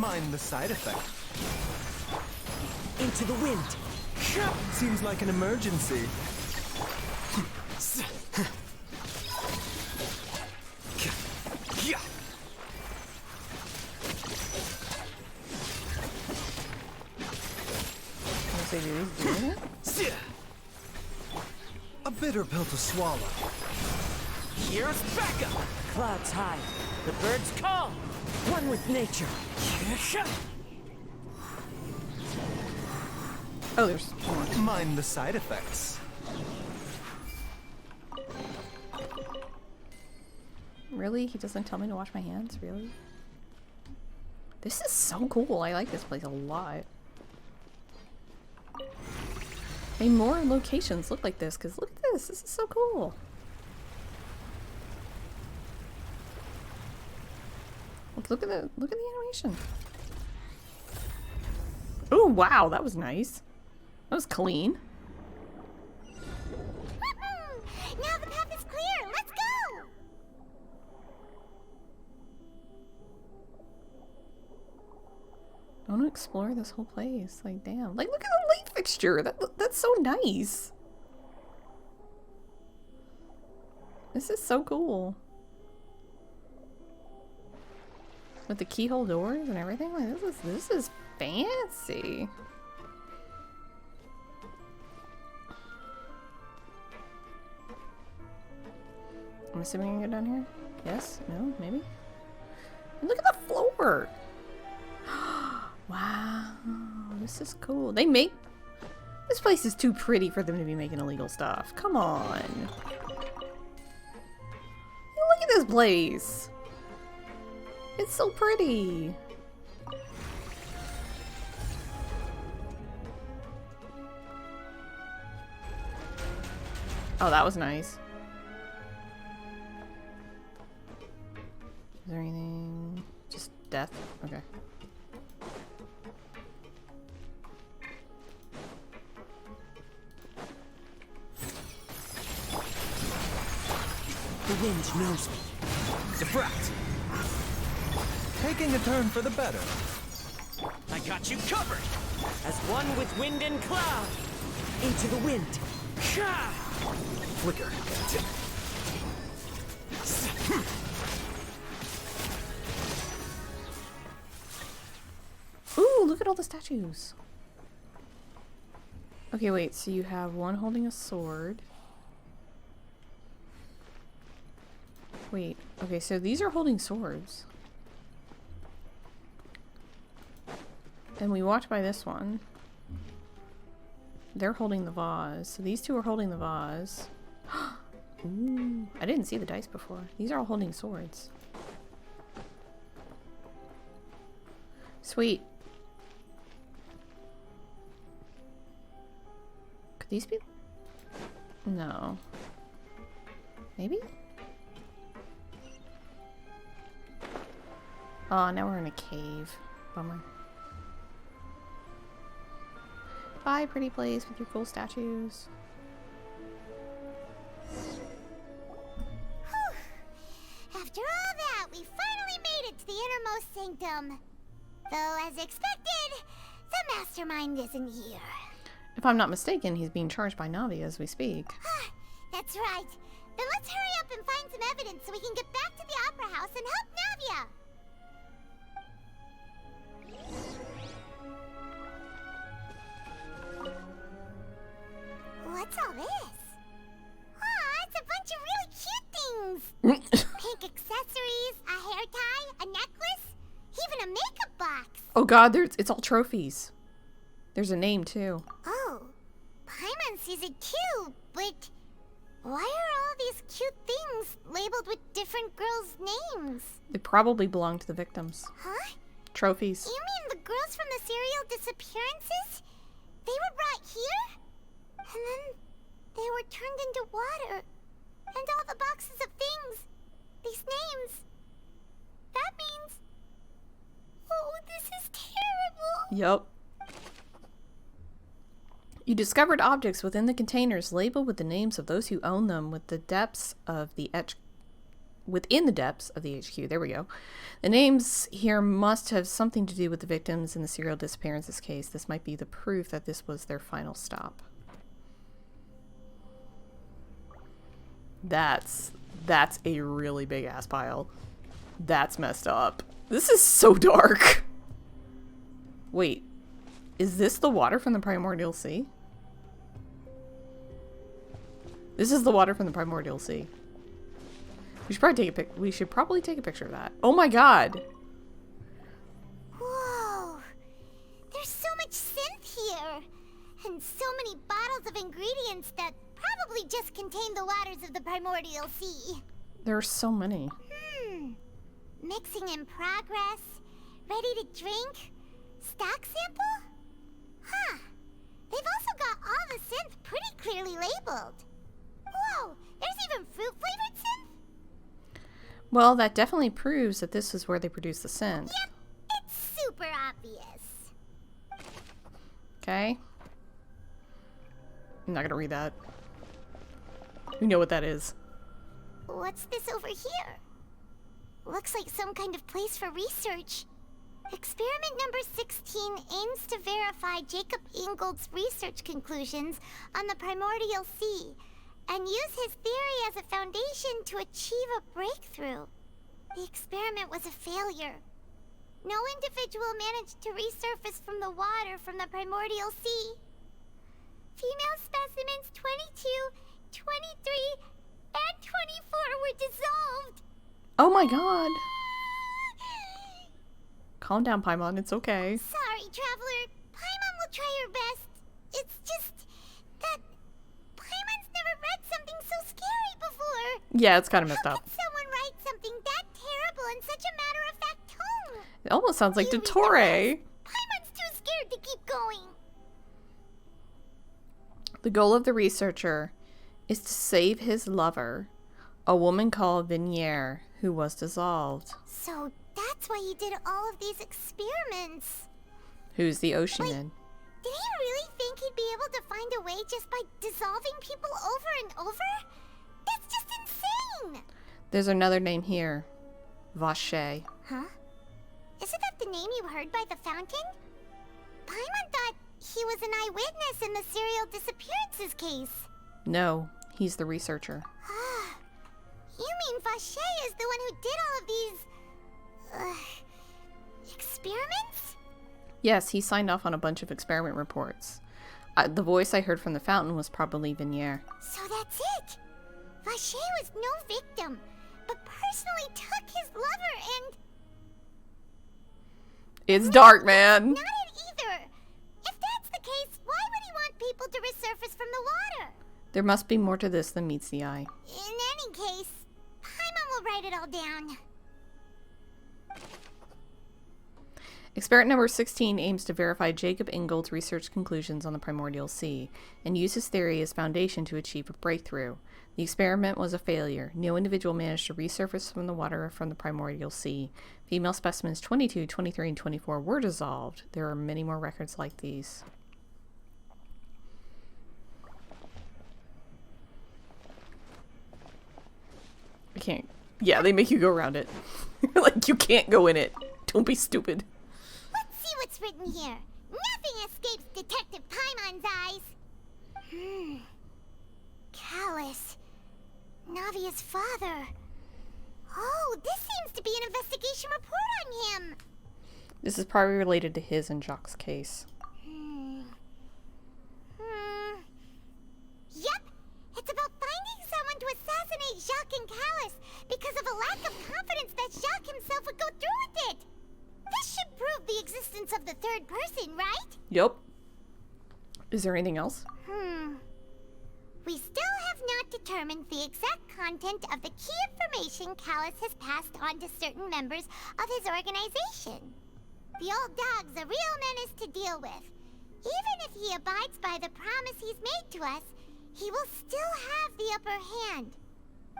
Speaker 15: Mind the side effect.
Speaker 16: Into the wind.
Speaker 15: Seems like an emergency. A bitter pill to swallow.
Speaker 16: Here's backup. Clouds high. The birds call. One with nature.
Speaker 1: Oh, there's more.
Speaker 15: Mind the side effects.
Speaker 1: Really? He doesn't tell me to wash my hands? Really? This is so cool. I like this place a lot. May more locations look like this, because look at this. This is so cool. Look at the animation. Oh wow, that was nice. That was clean.
Speaker 3: Now the path is clear. Let's go.
Speaker 1: I want to explore this whole place. Like, damn. Like, look at the light fixture. That's so nice. This is so cool. With the keyhole doors and everything. Like, this is fancy. I'm assuming I can go down here? Yes? No? Maybe? And look at the floor! Wow, this is cool. They make... This place is too pretty for them to be making illegal stuff. Come on. Look at this place. It's so pretty. Oh, that was nice. Is there anything? Just death? Okay.
Speaker 16: The wind knows me. Subtract.
Speaker 15: Taking a turn for the better.
Speaker 16: I got you covered. As one with wind and cloud. Into the wind. Flicker.
Speaker 1: Ooh, look at all the statues. Okay, wait, so you have one holding a sword. Wait, okay, so these are holding swords. And we walked by this one. They're holding the vase. So these two are holding the vase. Ooh, I didn't see the dice before. These are all holding swords. Sweet. Could these be? No. Maybe? Oh, now we're in a cave. Bummer. Bye, pretty place with your cool statues.
Speaker 3: After all that, we finally made it to the innermost sanctum. Though, as expected, the mastermind isn't here.
Speaker 1: If I'm not mistaken, he's being charged by Navi as we speak.
Speaker 3: That's right. Then let's hurry up and find some evidence so we can get back to the Opera House and help Navia. What's all this? Aw, it's a bunch of really cute things. Pink accessories, a hair tie, a necklace, even a makeup box.
Speaker 1: Oh god, it's all trophies. There's a name too.
Speaker 3: Oh, Paimon sees it too, but why are all these cute things labeled with different girls' names?
Speaker 1: They probably belong to the victims.
Speaker 3: Huh?
Speaker 1: Trophies.
Speaker 3: You mean the girls from the serial disappearances? They were brought here? And then they were turned into water. And all the boxes of things. These names. That means... Oh, this is terrible.
Speaker 1: Yup. You discovered objects within the containers labeled with the names of those who own them with the depths of the within the depths of the HQ. There we go. The names here must have something to do with the victims in the serial disappearances case. This might be the proof that this was their final stop. That's a really big ass pile. That's messed up. This is so dark. Wait, is this the water from the Primordial Sea? This is the water from the Primordial Sea. We should probably take a picture of that. Oh my god.
Speaker 3: Whoa. There's so much synth here. And so many bottles of ingredients that probably just contain the waters of the Primordial Sea.
Speaker 1: There are so many.
Speaker 3: Mixing in progress. Ready to drink. Stock sample? Huh. They've also got all the synth pretty clearly labeled. Whoa, there's even fruit-flavored synth?
Speaker 1: Well, that definitely proves that this is where they produce the synth.
Speaker 3: Yep, it's super obvious.
Speaker 1: Okay. I'm not gonna read that. We know what that is.
Speaker 3: What's this over here? Looks like some kind of place for research. Experiment number 16 aims to verify Jacob Ingold's research conclusions on the Primordial Sea and use his theory as a foundation to achieve a breakthrough. The experiment was a failure. No individual managed to resurface from the water from the Primordial Sea. Female specimens 22, 23, and 24 were dissolved.
Speaker 1: Oh my god. Calm down, Paimon. It's okay.
Speaker 3: Sorry, Traveler. Paimon will try her best. It's just that Paimon's never read something so scary before.
Speaker 1: Yeah, it's kind of messed
Speaker 3: How
Speaker 1: up.
Speaker 3: can someone write something that terrible in such a matter-of-fact tone?
Speaker 1: It almost sounds like
Speaker 3: You read the
Speaker 1: Dottore.
Speaker 3: rest. Paimon's too scared to keep going.
Speaker 1: The goal of the researcher is to save his lover, a woman called Vignier, who was dissolved.
Speaker 3: So that's why he did all of these experiments.
Speaker 1: Who's the Oceanid?
Speaker 3: Did he really think he'd be able to find a way just by dissolving people over and over? That's just insane!
Speaker 1: There's another name here. Vache.
Speaker 3: Huh? Isn't that the name you heard by the fountain? Paimon thought he was an eyewitness in the serial disappearances case.
Speaker 1: No, he's the researcher.
Speaker 3: You mean Vache is the one who did all of these... experiments?
Speaker 1: Yes, he signed off on a bunch of experiment reports. The voice I heard from the fountain was probably Vignier.
Speaker 3: So that's it! Vache was no victim, but personally took his lover and...
Speaker 1: It's dark, man!
Speaker 3: Not it either! If that's the case, why would he want people to resurface from the water?
Speaker 1: There must be more to this than meets the eye.
Speaker 3: In any case, Paimon will write it all down.
Speaker 1: Experiment number 16 aims to verify Jacob Ingold's research conclusions on the Primordial Sea and use his theory as foundation to achieve a breakthrough. The experiment was a failure. No individual managed to resurface from the water from the Primordial Sea. Female specimens 22, 23, and 24 were dissolved. There are many more records like these. I can't. Yeah, they make you go around it. Like, you can't go in it. Don't be stupid.
Speaker 3: Let's see what's written here. Nothing escapes Detective Paimon's eyes. Callus. Navia's father. Oh, this seems to be an investigation report on him.
Speaker 1: This is probably related to his and Jacques' case.
Speaker 3: Yep. It's about finding someone to assassinate Jacques and Callus because of a lack of confidence that Jacques himself would go through with it. This should prove the existence of the third person, right?
Speaker 1: Yup. Is there anything else?
Speaker 3: We still have not determined the exact content of the key information Callus has passed on to certain members of his organization. The old dog's a real menace to deal with. Even if he abides by the promise he's made to us, he will still have the upper hand.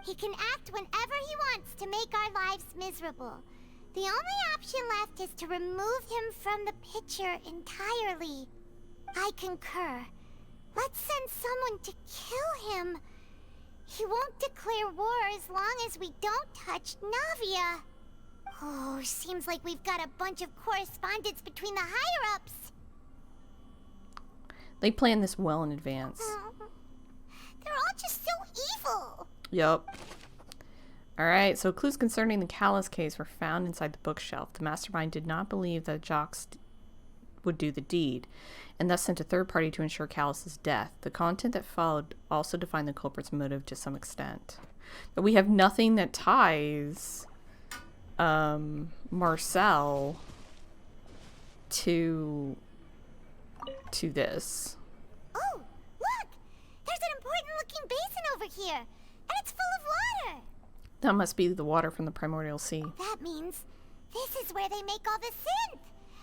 Speaker 3: He can act whenever he wants to make our lives miserable. The only option left is to remove him from the picture entirely. I concur. Let's send someone to kill him. He won't declare war as long as we don't touch Navia. Oh, seems like we've got a bunch of correspondence between the higher-ups.
Speaker 1: They planned this well in advance.
Speaker 3: They're all just so evil.
Speaker 1: Yup. Alright, so clues concerning the Callus case were found inside the bookshelf. The mastermind did not believe that Jocks would do the deed, and thus sent a third party to ensure Callus's death. The content that followed also defined the culprit's motive to some extent. But we have nothing that ties Marcel to this.
Speaker 3: Oh, look! There's an important-looking basin over here, and it's full of water.
Speaker 1: That must be the water from the primordial sea.
Speaker 3: That means this is where they make all the synth,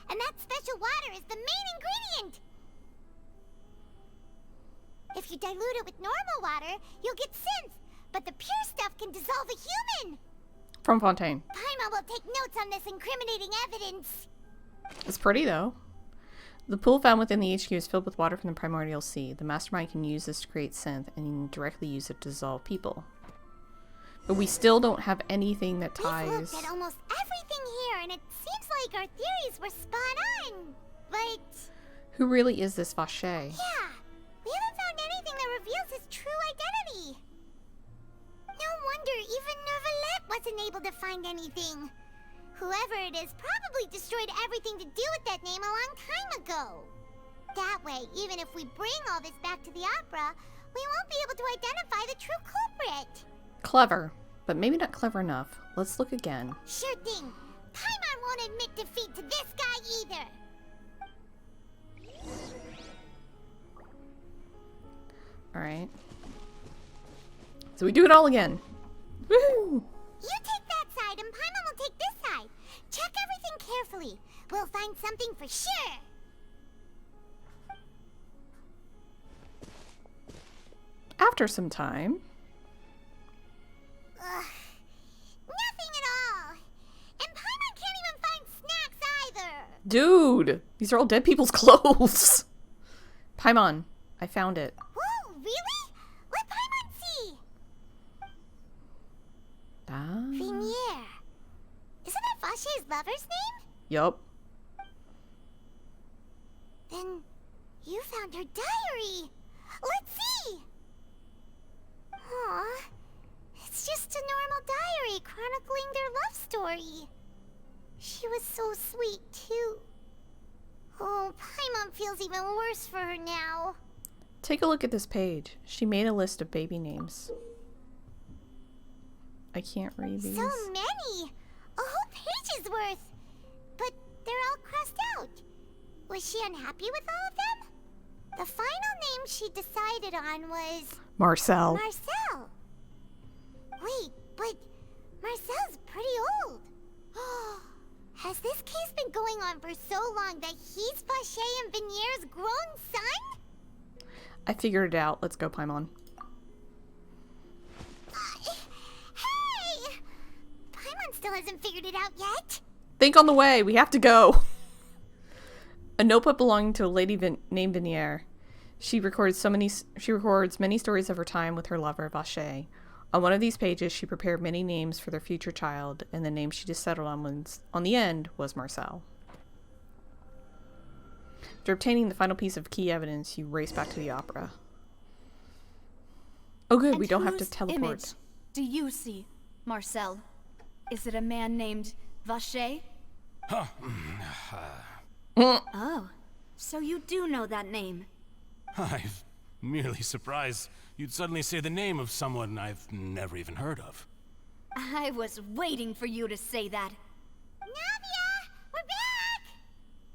Speaker 3: and that special water is the main ingredient. If you dilute it with normal water, you'll get synth, but the pure stuff can dissolve a human.
Speaker 1: From Fontaine.
Speaker 3: Paimon will take notes on this incriminating evidence.
Speaker 1: It's pretty, though. The pool found within the HQ is filled with water from the primordial sea. The mastermind can use this to create synth and directly use it to dissolve people. But we still don't have anything that ties...
Speaker 3: We've looked at almost everything here, and it seems like our theories were spot on. But...
Speaker 1: who really is this Vache?
Speaker 3: Yeah, we haven't found anything that reveals his true identity. No wonder even Neuvillette wasn't able to find anything. Whoever it is probably destroyed everything to do with that name a long time ago. That way, even if we bring all this back to the opera, we won't be able to identify the true culprit.
Speaker 1: Clever, but maybe not clever enough. Let's look again.
Speaker 3: Sure thing. Paimon won't admit defeat to this guy either.
Speaker 1: Alright. So we do it all again. Woohoo!
Speaker 3: You take that side and Paimon will take this side. Check everything carefully. We'll find something for sure.
Speaker 1: After some time...
Speaker 3: nothing at all. And Paimon can't even find snacks either.
Speaker 1: Dude! These are all dead people's clothes! Paimon, I found it.
Speaker 3: Whoa, really? Let Paimon see. Vinier. Isn't that Vache's lover's name?
Speaker 1: Yup.
Speaker 3: Then you found her diary. Let's see. Aw. It's just a normal diary chronicling their love story. She was so sweet, too. Oh, Paimon feels even worse for her now.
Speaker 1: Take a look at this page. She made a list of baby names. I can't read these.
Speaker 3: So many! A whole page's worth! But they're all crossed out. Was she unhappy with all of them? The final name she decided on was...
Speaker 1: Marcel.
Speaker 3: Marcel! Wait, but Marcel's pretty old. Has this case been going on for so long that he's Vache and Vinier's grown son?
Speaker 1: I figured it out. Let's go, Paimon.
Speaker 3: Hey! Paimon still hasn't figured it out yet.
Speaker 1: Think on the way. We have to go. A notebook belonging to a lady named Vinier. She records many stories of her time with her lover, Vache. On one of these pages, she prepared many names for their future child, and the name she just settled on the end was Marcel. After obtaining the final piece of key evidence, you race back to the opera. Oh good, we don't have to teleport.
Speaker 2: Image do you see, Marcel? Is it a man named Vache? Oh, so you do know that name.
Speaker 11: I'm merely surprised you'd suddenly say the name of someone I've never even heard of.
Speaker 2: I was waiting for you to say that.
Speaker 3: Navia! We're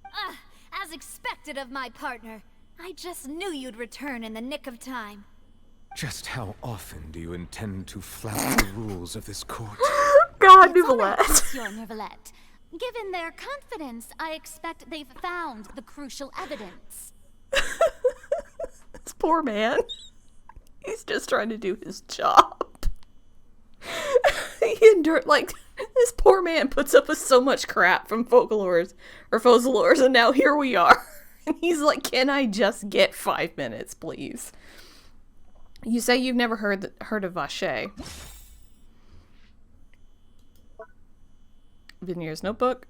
Speaker 3: back!
Speaker 2: As expected of my partner. I just knew you'd return in the nick of time.
Speaker 7: Just how often do you intend to flout the rules of this court?
Speaker 1: God,
Speaker 6: Neuvillette. Monsieur Neuvillette. Given their confidence, I expect they've found the crucial evidence.
Speaker 1: This poor man. He's just trying to do his job. He endured, this poor man puts up with so much crap from Focalors, and now here we are. And he's like, can I just get 5 minutes, please? You say you've never heard of Vache. Vinier's notebook.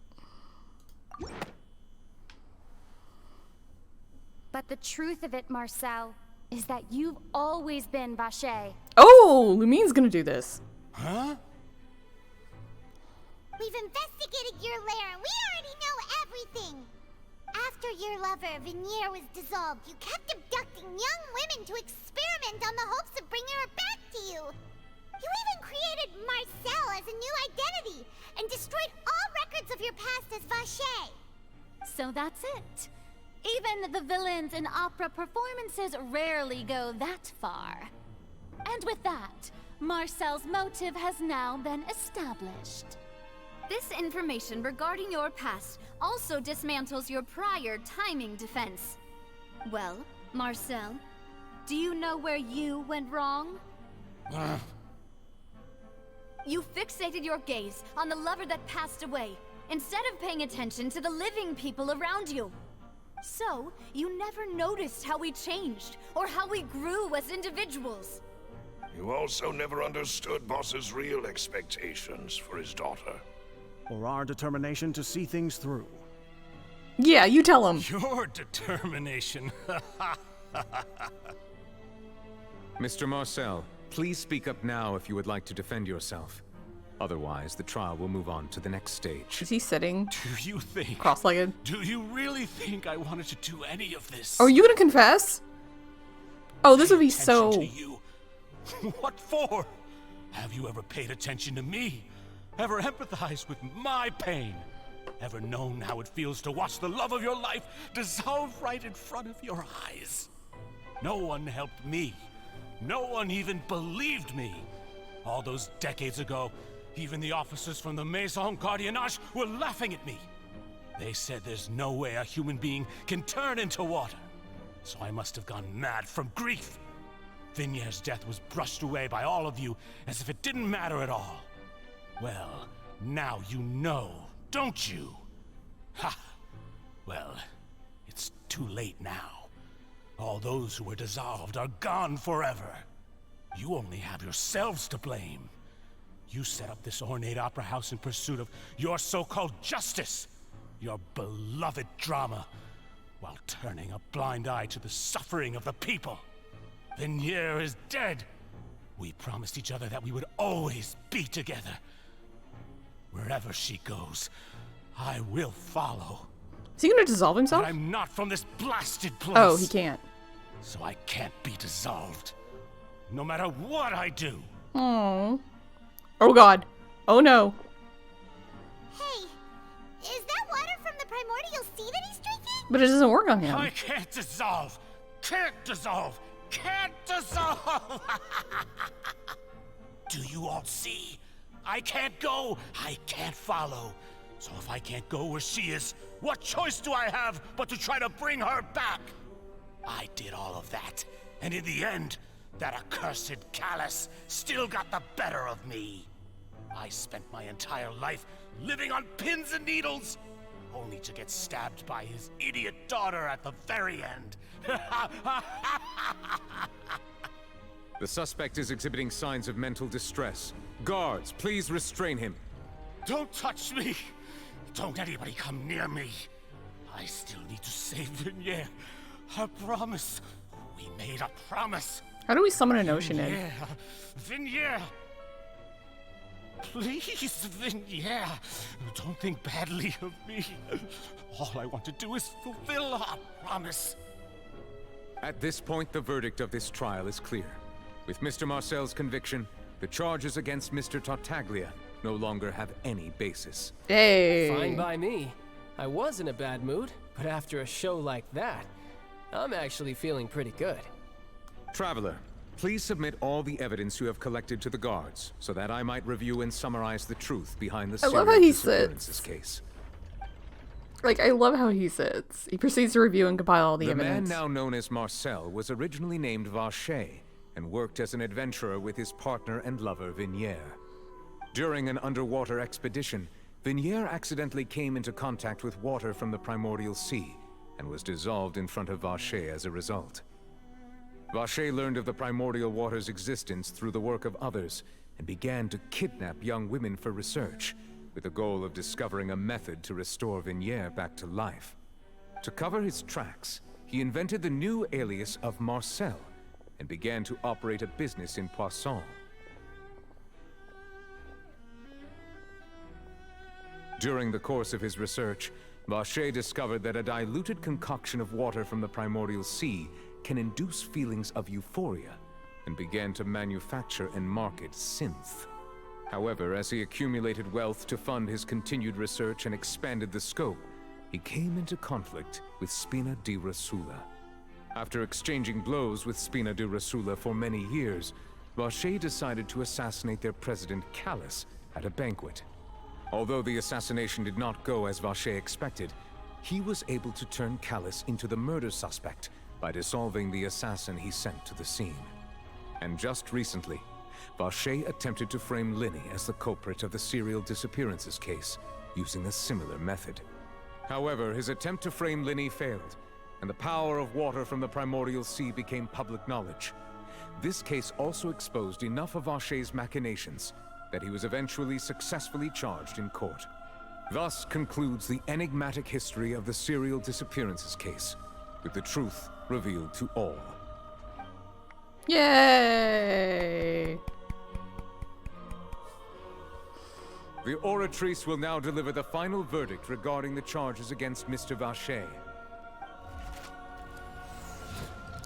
Speaker 17: But the truth of it, Marcel, is that you've always been Vache.
Speaker 1: Oh, Lumine's gonna do this.
Speaker 11: Huh?
Speaker 3: We've investigated your lair and we already know everything. After your lover, Vinier, was dissolved, you kept abducting young women to experiment on the hopes of bringing her back to you. You even created Marcel as a new identity and destroyed all records of your past as Vache.
Speaker 6: So that's it. Even the villains in opera performances rarely go that far. And with that, Marcel's motive has now been established.
Speaker 2: This information regarding your past also dismantles your prior timing defense. Well, Marcel, do you know where you went wrong? You fixated your gaze on the lover that passed away, instead of paying attention to the living people around you. So, you never noticed how we changed, or how we grew as individuals.
Speaker 5: You also never understood Boss's real expectations for his daughter.
Speaker 12: Or our determination to see things through.
Speaker 1: Yeah, you tell him.
Speaker 11: Your determination.
Speaker 7: Mr. Marcel, please speak up now if you would like to defend yourself. Otherwise, the trial will move on to the next stage.
Speaker 1: Is he sitting?
Speaker 11: Do you think?
Speaker 1: Cross-legged?
Speaker 11: Do you really think I wanted to do any of this?
Speaker 1: Are you gonna confess? Oh, this would be so...
Speaker 11: To you. What for? Have you ever paid attention to me? Ever empathized with my pain? Ever known how it feels to watch the love of your life dissolve right in front of your eyes? No one helped me. No one even believed me. All those decades ago, even the officers from the Maison Gardiennage were laughing at me. They said there's no way a human being can turn into water. So I must have gone mad from grief. Vinier's death was brushed away by all of you as if it didn't matter at all. Well, now you know, don't you? Ha! Well, it's too late now. All those who were dissolved are gone forever. You only have yourselves to blame. You set up this ornate opera house in pursuit of your so-called justice, your beloved drama, while turning a blind eye to the suffering of the people. Vinier is dead. We promised each other that we would always be together. Wherever she goes, I will follow.
Speaker 1: Is he gonna dissolve himself?
Speaker 11: But I'm not from this blasted place.
Speaker 1: Oh, he can't.
Speaker 11: So I can't be dissolved. No matter what I do.
Speaker 1: Oh. Oh god. Oh no.
Speaker 3: Hey, is that water from the primordial sea that he's drinking?
Speaker 1: But it doesn't work on him.
Speaker 11: I can't dissolve. Can't dissolve. Can't dissolve. Do you all see? I can't go. I can't follow. So if I can't go where she is, what choice do I have but to try to bring her back? I did all of that, and in the end, that accursed Callus still got the better of me. I spent my entire life living on pins and needles, only to get stabbed by his idiot daughter at the very end.
Speaker 7: The suspect is exhibiting signs of mental distress. Guards, please restrain him.
Speaker 11: Don't touch me! Don't anybody come near me. I still need to save Vinier. I promise. We made a promise.
Speaker 1: How do we summon an ocean in?
Speaker 11: Vinier! Please, Vinier! Don't think badly of me. All I want to do is fulfill our promise.
Speaker 7: At this point, the verdict of this trial is clear. With Mr. Marcel's conviction, the charges against Mr. Tartaglia no longer have any basis.
Speaker 1: Hey!
Speaker 8: Fine by me. I was in a bad mood, but after a show like that, I'm actually feeling pretty good.
Speaker 7: Traveler, please submit all the evidence you have collected to the guards, so that I might review and summarize the truth behind the serial disappearances case.
Speaker 1: Like, I love how he sits. He proceeds to review and compile all the evidence.
Speaker 7: The man now known as Marcel was originally named Vache, and worked as an adventurer with his partner and lover, Vinier. During an underwater expedition, Vinier accidentally came into contact with water from the primordial sea, and was dissolved in front of Vache as a result. Vacher learned of the primordial water's existence through the work of others, and began to kidnap young women for research, with the goal of discovering a method to restore Vignier back to life. To cover his tracks, he invented the new alias of Marcel, and began to operate a business in Poisson. During the course of his research, Vacher discovered that a diluted concoction of water from the primordial sea can induce feelings of euphoria, and began to manufacture and market synth. However, as he accumulated wealth to fund his continued research and expanded the scope, he came into conflict with Spina di Rosula. After exchanging blows with Spina di Rosula for many years, Vacher decided to assassinate their president Callus at a banquet. Although the assassination did not go as Vacher expected, he was able to turn Callus into the murder suspect by dissolving the assassin he sent to the scene. And just recently, Vacher attempted to frame Linny as the culprit of the serial disappearances case, using a similar method. However, his attempt to frame Linny failed, and the power of water from the primordial sea became public knowledge. This case also exposed enough of Vacher's machinations that he was eventually successfully charged in court. Thus concludes the enigmatic history of the serial disappearances case, with the truth revealed to all.
Speaker 1: Yay!
Speaker 7: The Oratrice will now deliver the final verdict regarding the charges against Mr. Vacher.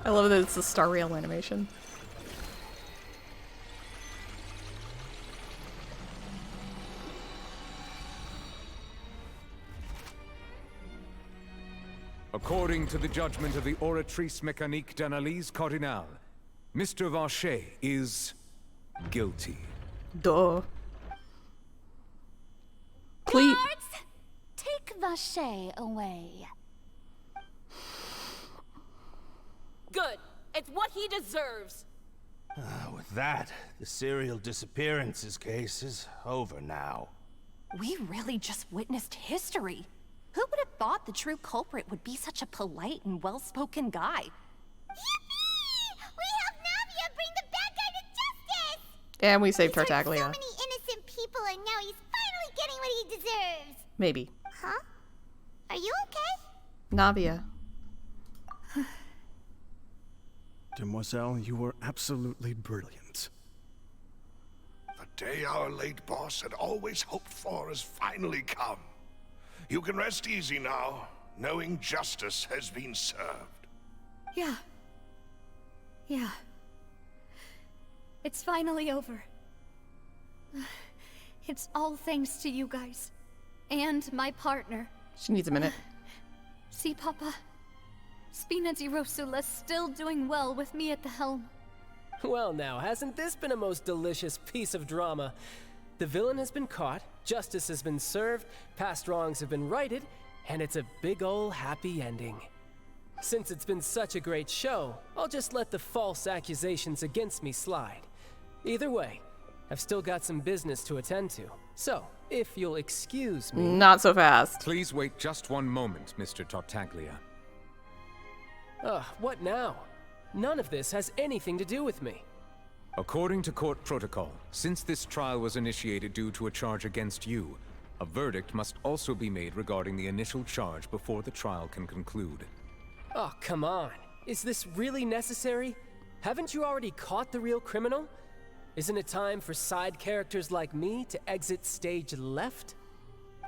Speaker 1: I love that it's a Star Rail animation.
Speaker 7: According to the judgment of the Oratrice Mécanique d'Analyse Cardinale, Mr. Vacher is guilty.
Speaker 1: Duh. Please.
Speaker 6: Guards, take Vacher away.
Speaker 14: Good. It's what he deserves.
Speaker 18: With that, the serial disappearances case is over now.
Speaker 9: We really just witnessed history. Who would have thought the true culprit would be such a polite and well-spoken guy?
Speaker 3: Yippee! We helped Navia bring the bad guy to justice!
Speaker 1: And we saved
Speaker 3: He's hurt
Speaker 1: Tartaglia.
Speaker 3: so many innocent people, and now he's finally getting what he deserves.
Speaker 1: Maybe.
Speaker 3: Huh? Are you okay?
Speaker 1: Navia.
Speaker 12: Demoiselle, you were absolutely brilliant.
Speaker 5: The day our late boss had always hoped for has finally come. You can rest easy now, knowing justice has been served.
Speaker 2: Yeah. Yeah. It's finally over. It's all thanks to you guys. And my partner.
Speaker 1: She needs a minute.
Speaker 2: See, Papa? Spina di Rosula's still doing well with me at the helm.
Speaker 8: Well now, hasn't this been a most delicious piece of drama? The villain has been caught, justice has been served, past wrongs have been righted, and it's a big ol' happy ending. Since it's been such a great show, I'll just let the false accusations against me slide. Either way, I've still got some business to attend to. So, if you'll excuse me...
Speaker 1: Not so fast.
Speaker 7: Please wait just one moment, Mr. Tartaglia.
Speaker 8: What now? None of this has anything to do with me.
Speaker 7: According to court protocol, since this trial was initiated due to a charge against you, a verdict must also be made regarding the initial charge before the trial can conclude.
Speaker 8: Oh, come on. Is this really necessary? Haven't you already caught the real criminal? Isn't it time for side characters like me to exit stage left?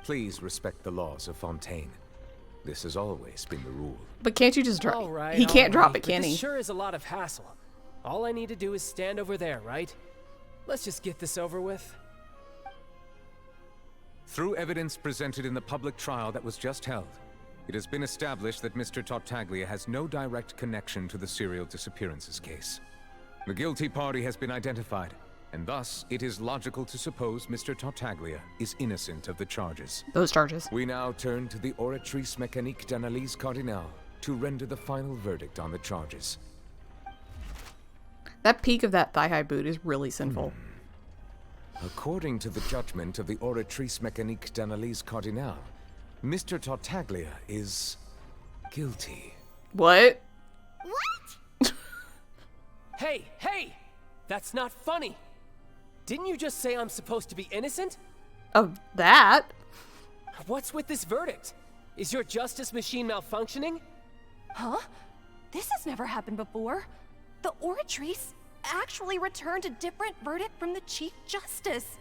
Speaker 7: Please respect the laws of Fontaine. This has always been the rule.
Speaker 1: But can't you just drop?
Speaker 8: All right,
Speaker 1: He can't drop it,
Speaker 8: but
Speaker 1: can
Speaker 8: this
Speaker 1: he?
Speaker 8: sure is a lot of hassle. All I need to do is stand over there, right? Let's just get this over with.
Speaker 7: Through evidence presented in the public trial that was just held, it has been established that Mr. Tartaglia has no direct connection to the serial disappearances case. The guilty party has been identified, and thus it is logical to suppose Mr. Tartaglia is innocent of the charges.
Speaker 1: Those charges.
Speaker 7: We now turn to the Oratrice Mécanique d'Analyse Cardinale to render the final verdict on the charges.
Speaker 1: That peak of that thigh-high boot is really sinful.
Speaker 7: According to the judgment of the Oratrice Mécanique d'Analyse Cardinale, Mr. Tartaglia is guilty.
Speaker 1: What?
Speaker 3: What?
Speaker 8: Hey, hey! That's not funny! Didn't you just say I'm supposed to be innocent?
Speaker 1: Of that?
Speaker 8: What's with this verdict? Is your justice machine malfunctioning?
Speaker 9: Huh? This has never happened before. The Oratrice actually returned a different verdict from the Chief Justice.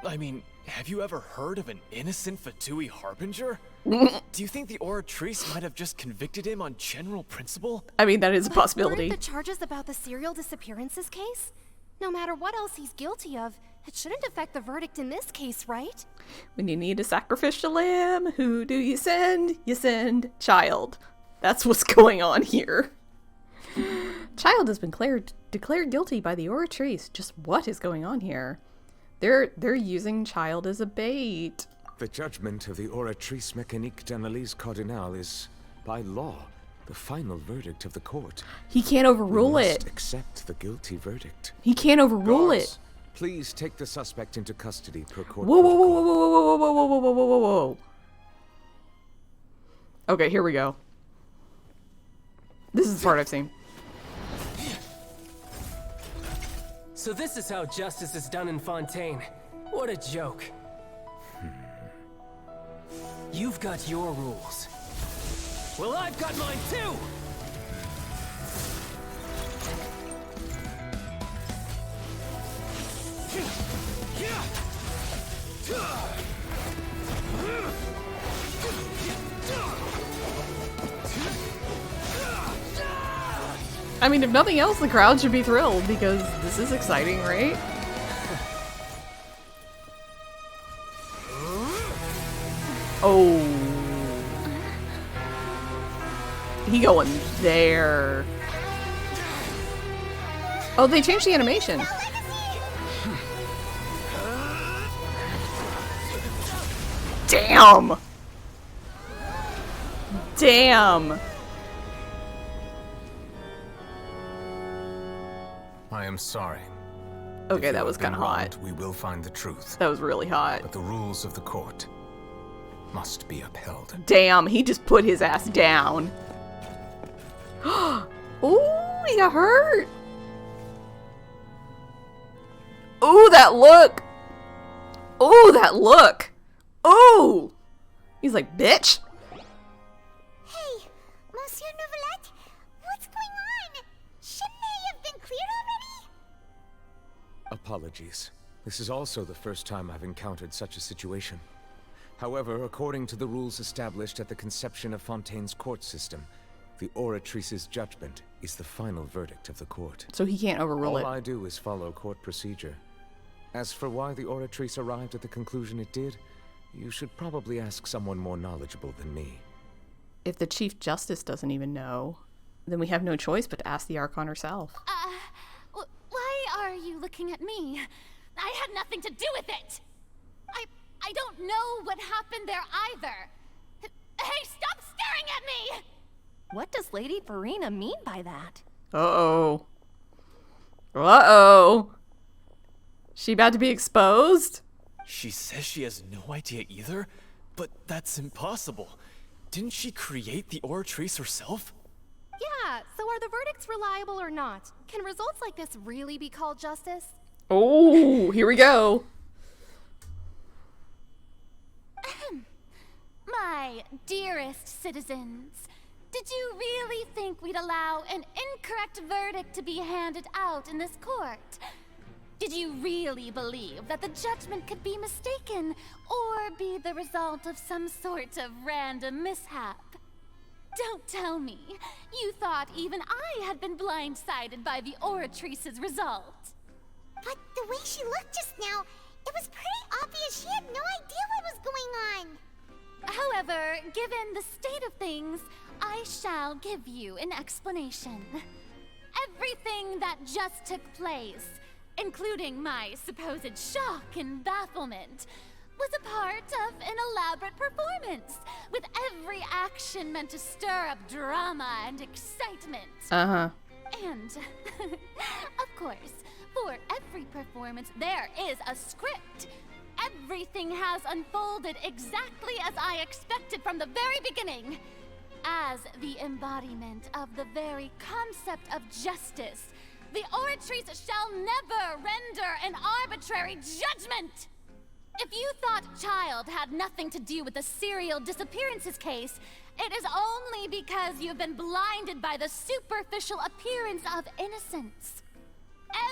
Speaker 10: I mean, have you ever heard of an innocent Fatui Harbinger? Do you think the Oratrice might have just convicted him on general principle?
Speaker 1: I mean, that is a possibility.
Speaker 9: Weren't the charges about the serial disappearances case? No matter what else he's guilty of, it shouldn't affect the verdict in this case, right?
Speaker 1: When you need a sacrificial lamb, who do you send? You send Child. That's what's going on here. Child has been declared guilty by the Oratrice. Just what is going on here? They're using Child as a bait.
Speaker 7: The judgment of the Oratrice Mécanique d'Analyse Cardinal is, by law, the final verdict of the court.
Speaker 1: He can't overrule
Speaker 7: we
Speaker 1: it.
Speaker 7: must accept the guilty verdict.
Speaker 1: He can't overrule
Speaker 7: Guards,
Speaker 1: it.
Speaker 7: Please take the suspect into custody per court
Speaker 1: Whoa, whoa,
Speaker 7: protocol.
Speaker 1: whoa, whoa, whoa, whoa, whoa, whoa, whoa, whoa, whoa, whoa. Okay, here we go. This is the part I've seen.
Speaker 8: So this is how justice is done in Fontaine. What a joke. You've got your rules. Well, I've got mine too!
Speaker 1: I mean, if nothing else, the crowd should be thrilled because this is exciting, right? Oh. He going there. Oh, they changed the animation. Damn. Damn.
Speaker 7: I am sorry.
Speaker 1: Okay,
Speaker 7: If
Speaker 1: that
Speaker 7: you
Speaker 1: was
Speaker 7: have been
Speaker 1: kind of hot.
Speaker 7: wronged, we will find the truth.
Speaker 1: That was really hot.
Speaker 7: But the rules of the court must be upheld.
Speaker 1: Damn, he just put his ass down. Ooh, he got hurt. Ooh, that look. Ooh, that look. Ooh. He's like, bitch.
Speaker 3: Hey, Monsieur Neuvillette, what's going on? Shouldn't they have been cleared already?
Speaker 7: Apologies. This is also the first time I've encountered such a situation. However, according to the rules established at the conception of Fontaine's court system, the Oratrice's judgment is the final verdict of the court.
Speaker 1: So he can't overrule it.
Speaker 7: All I do is follow court procedure. As for why the Oratrice arrived at the conclusion it did, you should probably ask someone more knowledgeable than me.
Speaker 1: If the Chief Justice doesn't even know, then we have no choice but to ask the Archon herself.
Speaker 6: Why are you looking at me? I had nothing to do with it! I don't know what happened there either. Hey, stop staring at me!
Speaker 9: What does Lady Farina mean by that?
Speaker 1: Uh-oh. Uh-oh. She about to be exposed?
Speaker 10: She says she has no idea either, but that's impossible. Didn't she create the Oratrice herself?
Speaker 9: Yeah, so are the verdicts reliable or not? Can results like this really be called justice?
Speaker 1: Oh, here we go.
Speaker 6: My dearest citizens, did you really think we'd allow an incorrect verdict to be handed out in this court? Did you really believe that the judgment could be mistaken or be the result of some sort of random mishap? Don't tell me you thought even I had been blindsided by the Oratrice's result.
Speaker 3: But the way she looked just now, it was pretty obvious she had no idea what was going on.
Speaker 6: However, given the state of things, I shall give you an explanation. Everything that just took place, including my supposed shock and bafflement, was a part of an elaborate performance, with every action meant to stir up drama and excitement.
Speaker 1: Uh-huh.
Speaker 6: And, of course, for every performance, there is a script. Everything has unfolded exactly as I expected from the very beginning. As the embodiment of the very concept of justice, The Oratrice shall never render an arbitrary judgment! If you thought Child had nothing to do with the serial disappearances case, it is only because you've been blinded by the superficial appearance of innocence.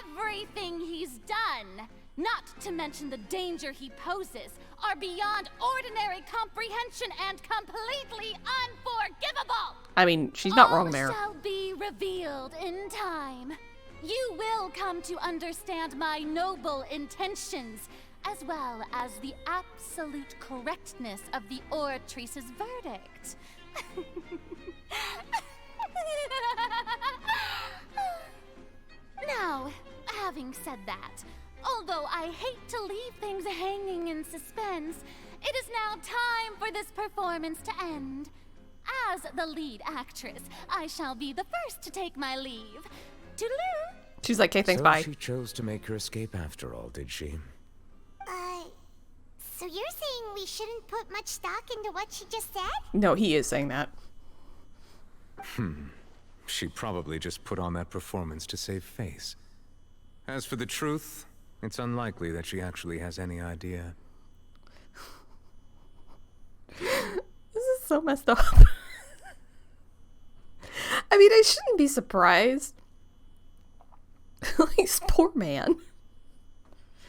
Speaker 6: Everything he's done, not to mention the danger he poses, are beyond ordinary comprehension and completely unforgivable!
Speaker 1: I mean, she's not wrong there.
Speaker 6: All shall be revealed in time. You will come to understand my noble intentions, as well as the absolute correctness of the Oratrice's verdict. Now, having said that, although I hate to leave things hanging in suspense, it is now time for this performance to end. As the lead actress, I shall be the first to take my leave. Toodaloo!
Speaker 1: She's like, okay, thanks,
Speaker 7: So
Speaker 1: bye.
Speaker 7: she chose to make her escape after all, did she?
Speaker 3: So you're saying we shouldn't put much stock into what she just said?
Speaker 1: No, he is saying that.
Speaker 7: She probably just put on that performance to save face. As for the truth, it's unlikely that she actually has any idea.
Speaker 1: This is so messed up. I mean, I shouldn't be surprised. Like, this poor man.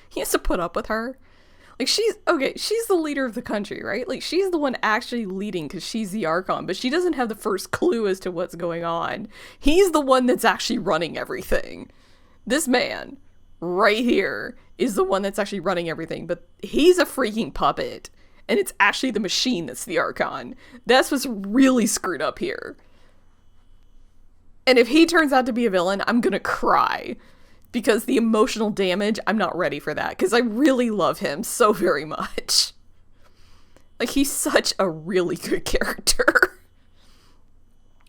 Speaker 1: He has to put up with her. Like, she's the leader of the country, right? Like, she's the one actually leading because she's the Archon, but she doesn't have the first clue as to what's going on. He's the one that's actually running everything. This man, right here, is the one that's actually running everything, but he's a freaking puppet, and it's actually the machine that's the Archon. That's what's really screwed up here. And if he turns out to be a villain, I'm gonna cry. Because the emotional damage, I'm not ready for that. Because I really love him so very much. Like, he's such a really good character.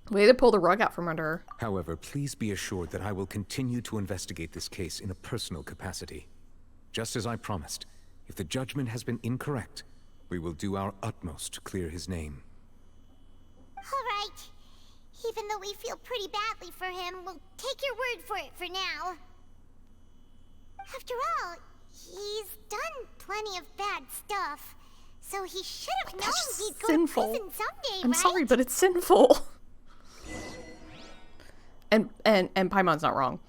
Speaker 1: Way to pull the rug out from under her.
Speaker 7: However, please be assured that I will continue to investigate this case in a personal capacity. Just as I promised, if the judgment has been incorrect, we will do our utmost to clear his name.
Speaker 3: Alright. Even though we feel pretty badly for him, we'll take your word for it for now. After all, he's done plenty of bad stuff, so he should have known he'd go to prison someday,
Speaker 1: I'm
Speaker 3: right?
Speaker 1: sorry, but it's sinful. And Paimon's not wrong.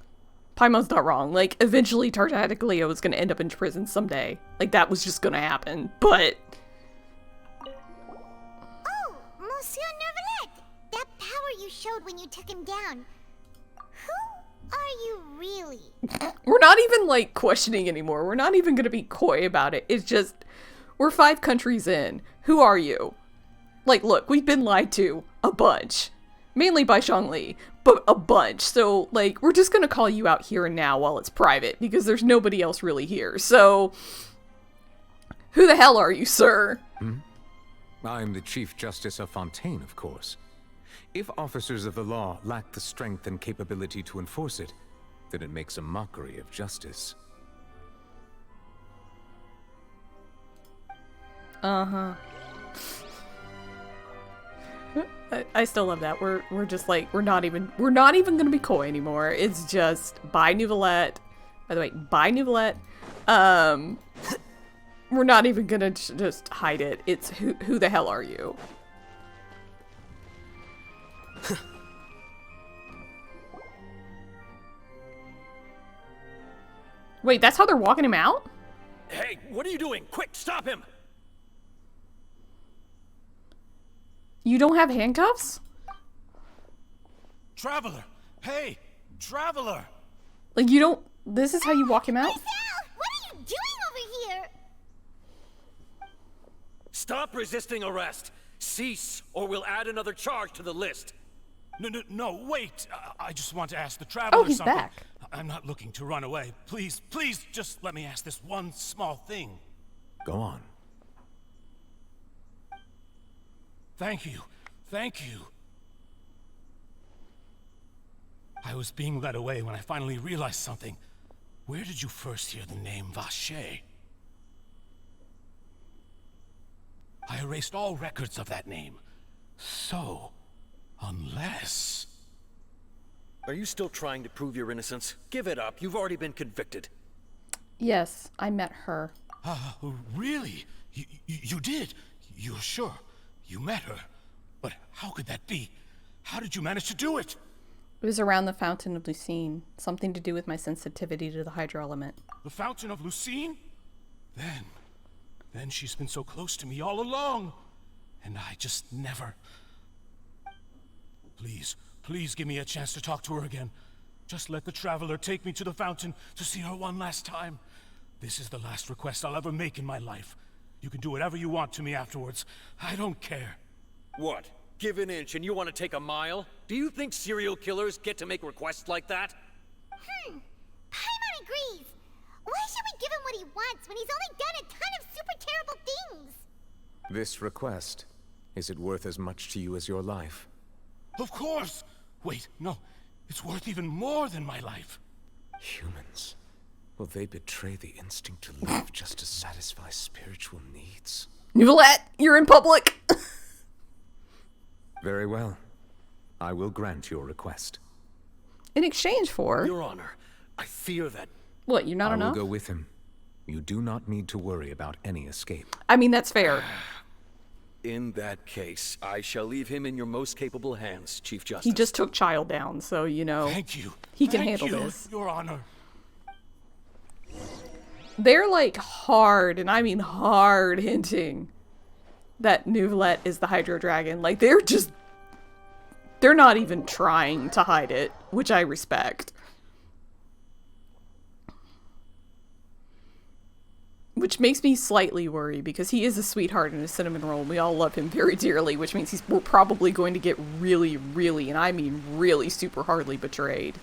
Speaker 1: Paimon's not wrong. Like, eventually Tartatic Leo was gonna end up in prison someday. Like, that was just gonna happen, but...
Speaker 3: Oh, Monsieur Neuvillette! That power you showed when you took him down. Who are you really?
Speaker 1: We're not even, like, questioning anymore. We're not even gonna be coy about it. It's just, we're 5 countries in. Who are you? Like, look, we've been lied to a bunch. Mainly by Zhongli, but a bunch. So, like, we're just gonna call you out here and now while it's private, because there's nobody else really here. So, who the hell are you, sir?
Speaker 7: I'm the Chief Justice of Fontaine, of course. If officers of the law lack the strength and capability to enforce it, then it makes a mockery of justice.
Speaker 1: Uh-huh. I still love that. We're just like, we're not even gonna be coy anymore. It's just, bye Neuvillette. By the way, bye Neuvillette. We're not even gonna just hide it. It's who the hell are you? Wait, that's how they're walking him out?
Speaker 19: Hey, what are you doing? Quick, stop him!
Speaker 1: You don't have handcuffs?
Speaker 19: Traveler! Hey! Traveler!
Speaker 1: Like, you don't... This is how you walk him out?
Speaker 3: What are you doing over here?
Speaker 19: Stop resisting arrest! Cease, or we'll add another charge to the list.
Speaker 11: No, wait! I just want to ask the traveler
Speaker 1: he's
Speaker 11: something.
Speaker 1: back.
Speaker 11: I'm not looking to run away. Please, just let me ask this one small thing.
Speaker 7: Go on.
Speaker 11: Thank you. I was being led away when I finally realized something. Where did you first hear the name Vacher? I erased all records of that name. So, unless...
Speaker 19: Are you still trying to prove your innocence? Give it up. You've already been convicted.
Speaker 1: Yes, I met her.
Speaker 11: Really? You did? You're sure? You met her? But how could that be? How did you manage to do it?
Speaker 1: It was around the Fountain of Lucine. Something to do with my sensitivity to the hydro element.
Speaker 11: The Fountain of Lucine? Then she's been so close to me all along. And I just never... Please give me a chance to talk to her again. Just let the Traveler take me to the fountain to see her one last time. This is the last request I'll ever make in my life. You can do whatever you want to me afterwards. I don't care.
Speaker 19: What? Give an inch and you want to take a mile? Do you think serial killers get to make requests like that?
Speaker 3: Paimon agrees. Why should we give him what he wants when he's only done a ton of super terrible things?
Speaker 7: This request, is it worth as much to you as your life?
Speaker 11: Of course! Wait, no. It's worth even more than my life.
Speaker 7: Humans. Will they betray the instinct to live just to satisfy spiritual needs?
Speaker 1: Neuvillette, you're in public!
Speaker 7: Very well. I will grant your request.
Speaker 1: In exchange for...
Speaker 19: Your Honor, I fear that...
Speaker 1: What, you're not enough?
Speaker 7: I will go with him. You do not need to worry about any escape.
Speaker 1: I mean, that's fair.
Speaker 19: In that case, I shall leave him in your most capable hands, Chief Justice.
Speaker 1: He just took Child down, so, you know...
Speaker 11: Thank you.
Speaker 1: He can handle this.
Speaker 11: Your Honor.
Speaker 1: They're, like, hard, and I mean hard, hinting that Neuvillette is the Hydro Dragon. Like, they're just... They're not even trying to hide it, which I respect. Which makes me slightly worry, because he is a sweetheart and a cinnamon roll, and we all love him very dearly, which means we're probably going to get really, really, and I mean really super hardly betrayed.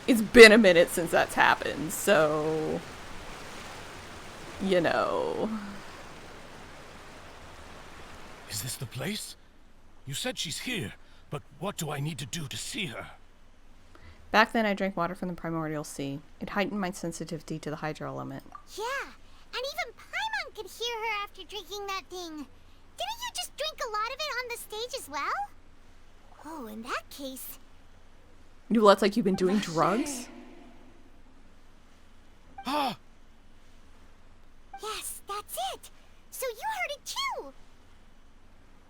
Speaker 1: It's been a minute since that's happened, so... You know...
Speaker 11: Is this the place? You said she's here, but what do I need to do to see her?
Speaker 1: Back then I drank water from the primordial sea. It heightened my sensitivity to the hydro element.
Speaker 3: Yeah, and even Paimon could hear her after drinking that thing. Didn't you just drink a lot of it on the stage as well? Oh, in that case...
Speaker 1: Neuvillette's like, you've been doing drugs?
Speaker 11: Ah!
Speaker 3: Yes, that's it! So you heard it too!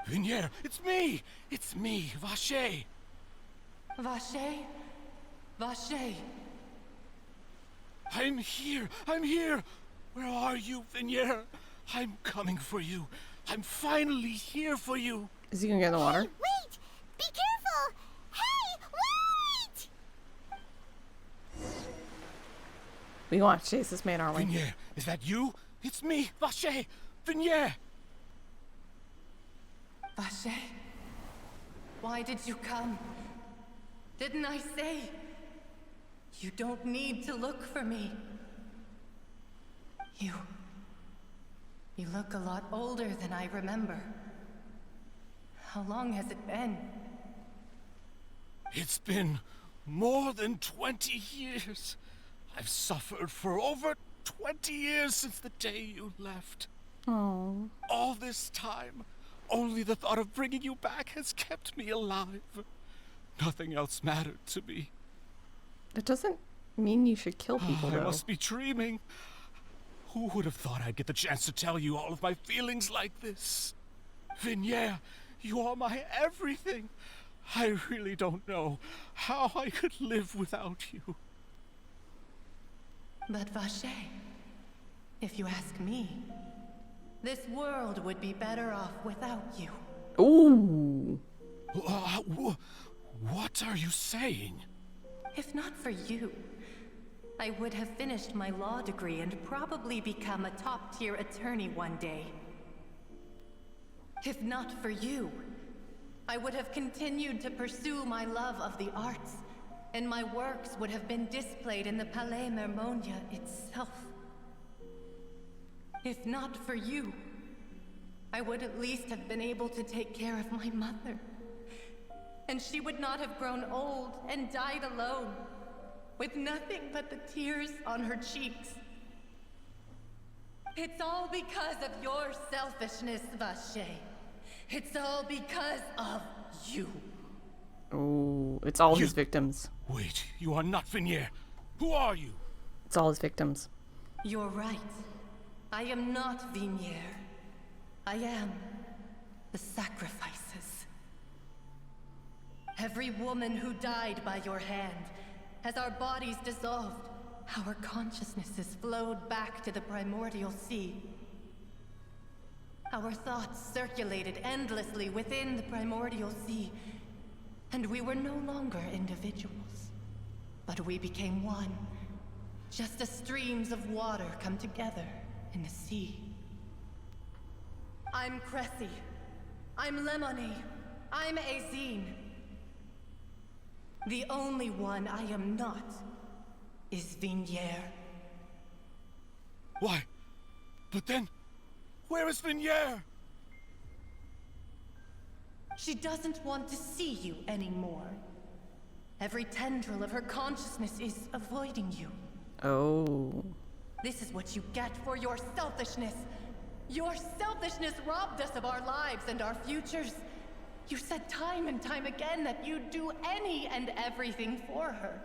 Speaker 11: Vignier, it's me! It's me, Vache!
Speaker 13: Vache? Vache!
Speaker 11: I'm here! I'm here! Where are you, Vignier? I'm coming for you. I'm finally here for you.
Speaker 1: Is he gonna get in the water?
Speaker 3: Hey, wait! Be careful! Hey, wait!
Speaker 1: We want to chase this man, aren't we?
Speaker 11: Vignier, is that you? It's me, Vache! Vignier!
Speaker 13: Vache? Why did you come? Didn't I say? You don't need to look for me. You look a lot older than I remember. How long has it been?
Speaker 11: It's been more than 20 years. I've suffered for over 20 years since the day you left.
Speaker 1: Oh.
Speaker 11: All this time, only the thought of bringing you back has kept me alive. Nothing else mattered to me.
Speaker 1: That doesn't mean you should kill people, though.
Speaker 11: I must be dreaming. Who would have thought I'd get the chance to tell you all of my feelings like this? Vignier, you are my everything. I really don't know how I could live without you.
Speaker 13: But Vache, if you ask me, this world would be better off without you.
Speaker 1: Ooh.
Speaker 11: What are you saying?
Speaker 13: If not for you, I would have finished my law degree and probably become a top-tier attorney one day. If not for you, I would have continued to pursue my love of the arts, and my works would have been displayed in the Palais Mermonia itself. If not for you, I would at least have been able to take care of my mother. And she would not have grown old and died alone, with nothing but the tears on her cheeks. It's all because of your selfishness, Vache. It's all because of you.
Speaker 1: Oh, it's all his victims.
Speaker 11: Wait, you are not Vinier. Who are you?
Speaker 1: It's all his victims.
Speaker 9: You're right. I am not Vinier. I am the sacrifices. Every woman who died by your hand, as our bodies dissolved, our consciousnesses flowed back to the primordial sea. Our thoughts circulated endlessly within the primordial sea, and we were no longer individuals, but we became one, just as streams of water come together in the sea. I'm Cressy. I'm Lemony. I'm Azine. The only one I am not is Vinier.
Speaker 11: Why? But then, where is Vinier?
Speaker 9: She doesn't want to see you anymore. Every tendril of her consciousness is avoiding you.
Speaker 1: Oh.
Speaker 9: This is what you get for your selfishness. Your selfishness robbed us of our lives and our futures. You said time and time again that you'd do any and everything for her.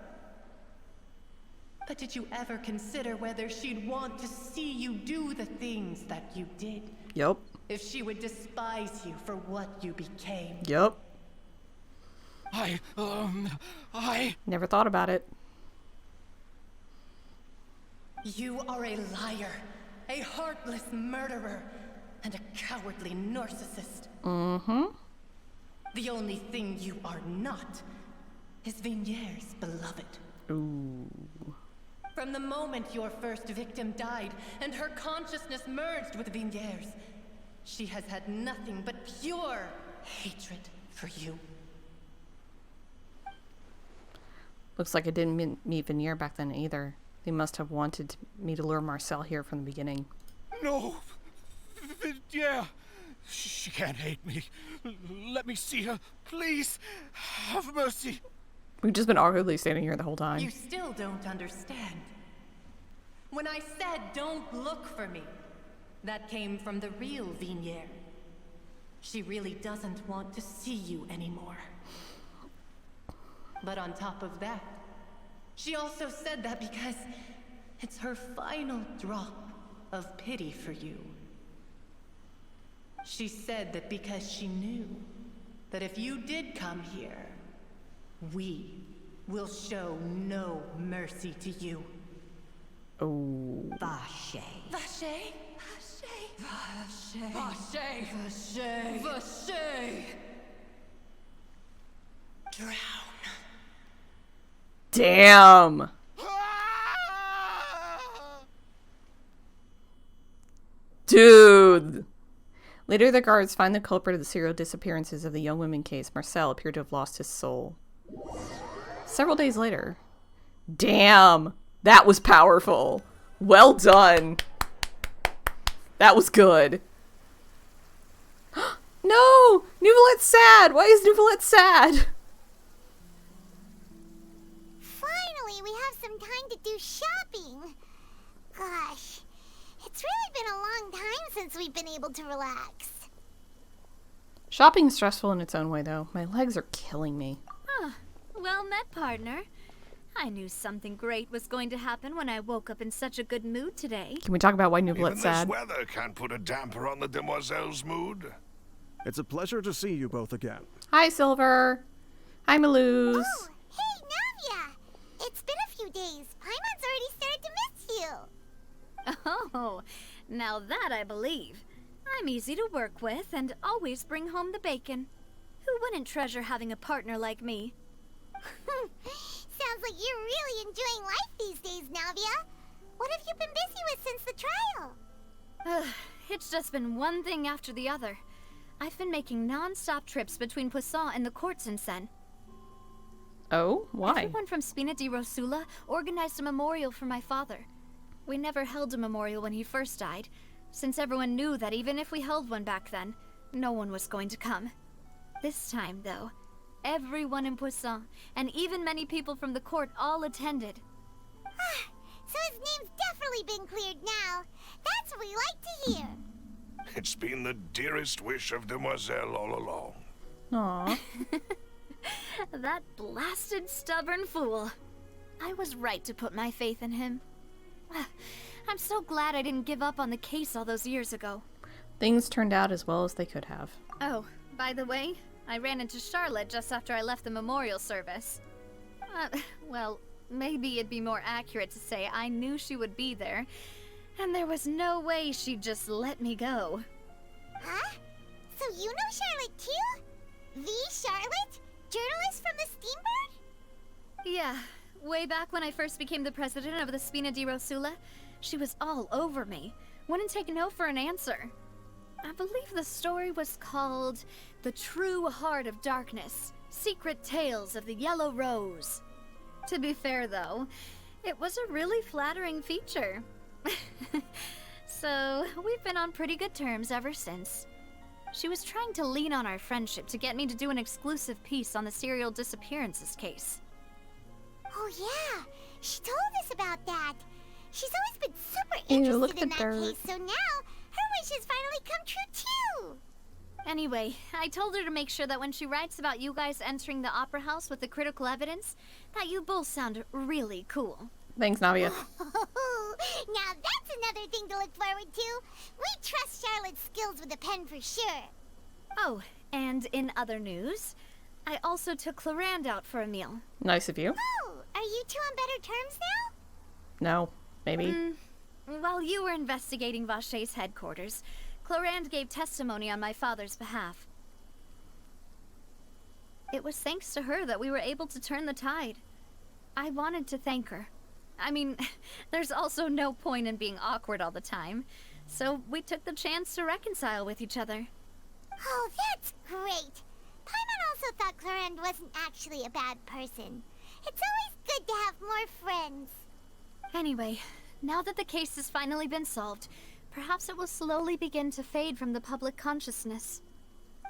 Speaker 9: But did you ever consider whether she'd want to see you do the things that you did?
Speaker 1: Yep.
Speaker 9: If she would despise you for what you became?
Speaker 1: Yep.
Speaker 11: I
Speaker 1: never thought about it.
Speaker 9: You are a liar, a heartless murderer, and a cowardly narcissist.
Speaker 1: Mm-hmm.
Speaker 9: The only thing you are not is Vinier's beloved.
Speaker 1: Ooh.
Speaker 9: From the moment your first victim died and her consciousness merged with Vinier's, she has had nothing but pure hatred for you.
Speaker 1: Looks like I didn't meet Vinier back then either. They must have wanted me to lure Marcel here from the beginning.
Speaker 11: No! Yeah! She can't hate me. Let me see her. Please! Have mercy!
Speaker 1: We've just been awkwardly standing here the whole time.
Speaker 9: You still don't understand. When I said don't look for me, that came from the real Vinier. She really doesn't want to see you anymore. But on top of that, she also said that because it's her final drop of pity for you. She said that because she knew that if you did come here, we will show no mercy to you.
Speaker 1: Oh.
Speaker 9: Vache. Vache? Vache. Vache. Vache. Vache. Drown.
Speaker 1: Damn. Dude. Later, the guards find the culprit of the serial disappearances of the young women case. Marcel appeared to have lost his soul. Several days later. Damn. That was powerful. Well done. That was good. No! Neuvillette's sad! Why is Neuvillette sad?
Speaker 3: Finally, we have some time to do shopping. Gosh, it's really been a long time since we've been able to relax.
Speaker 1: Shopping's stressful in its own way, though. My legs are killing me.
Speaker 2: Huh. Well met, partner. I knew something great was going to happen when I woke up in such a good mood today.
Speaker 1: Can we talk about why Neuvillette's sad?
Speaker 5: Even this weather can't put a damper on the demoiselle's mood.
Speaker 12: It's a pleasure to see you both again.
Speaker 1: Hi, Silver. Hi, Malouz.
Speaker 3: Oh, hey, Navia. It's been a few days. Paimon's already started to miss you.
Speaker 2: Oh, now that I believe. I'm easy to work with and always bring home the bacon. Who wouldn't treasure having a partner like me?
Speaker 3: Sounds like you're really enjoying life these days, Navia. What have you been busy with since the trial?
Speaker 2: It's just been one thing after the other. I've been making non-stop trips between Poisson and the courts in Sen.
Speaker 1: Oh? Why?
Speaker 2: Everyone from Spina di Rosula organized a memorial for my father. We never held a memorial when he first died, since everyone knew that even if we held one back then, no one was going to come. This time, though, everyone in Poisson, and even many people from the court, all attended.
Speaker 3: So his name's definitely been cleared now. That's what we like to hear.
Speaker 5: It's been the dearest wish of Demoiselle all along.
Speaker 1: Aww.
Speaker 2: That blasted stubborn fool. I was right to put my faith in him. I'm so glad I didn't give up on the case all those years ago.
Speaker 1: Things turned out as well as they could have.
Speaker 2: Oh, by the way, I ran into Charlotte just after I left the memorial service. Well, maybe it'd be more accurate to say I knew she would be there, and there was no way she'd just let me go.
Speaker 3: Huh? So you know Charlotte too? The Charlotte? Journalist from the Steambird?
Speaker 2: Yeah, way back when I first became the president of the Spina di Rosula, she was all over me. Wouldn't take no for an answer. I believe the story was called The True Heart of Darkness, Secret Tales of the Yellow Rose. To be fair though, it was a really flattering feature. So, we've been on pretty good terms ever since. She was trying to lean on our friendship to get me to do an exclusive piece on the serial disappearances case.
Speaker 3: Oh yeah, she told us about that. She's always been super
Speaker 1: Ew, look
Speaker 3: interested
Speaker 1: at
Speaker 3: in
Speaker 1: the
Speaker 3: that
Speaker 1: dirt.
Speaker 3: case, so now her wishes finally come true too.
Speaker 2: Anyway, I told her to make sure that when she writes about you guys entering the opera house with the critical evidence, that you both sound really cool.
Speaker 1: Thanks, Navia.
Speaker 3: Now that's another thing to look forward to. We trust Charlotte's skills with a pen for sure.
Speaker 2: Oh, and in other news, I also took Clarand out for a meal.
Speaker 1: Nice of you.
Speaker 3: Oh, are you two on better terms now?
Speaker 1: No, maybe.
Speaker 2: While you were investigating Vache's headquarters, Clarand gave testimony on my father's behalf. It was thanks to her that we were able to turn the tide. I wanted to thank her. I mean, there's also no point in being awkward all the time, so we took the chance to reconcile with each other.
Speaker 3: Oh, that's great. Paimon also thought Clarand wasn't actually a bad person. It's always good to have more friends.
Speaker 2: Anyway, now that the case has finally been solved, perhaps it will slowly begin to fade from the public consciousness.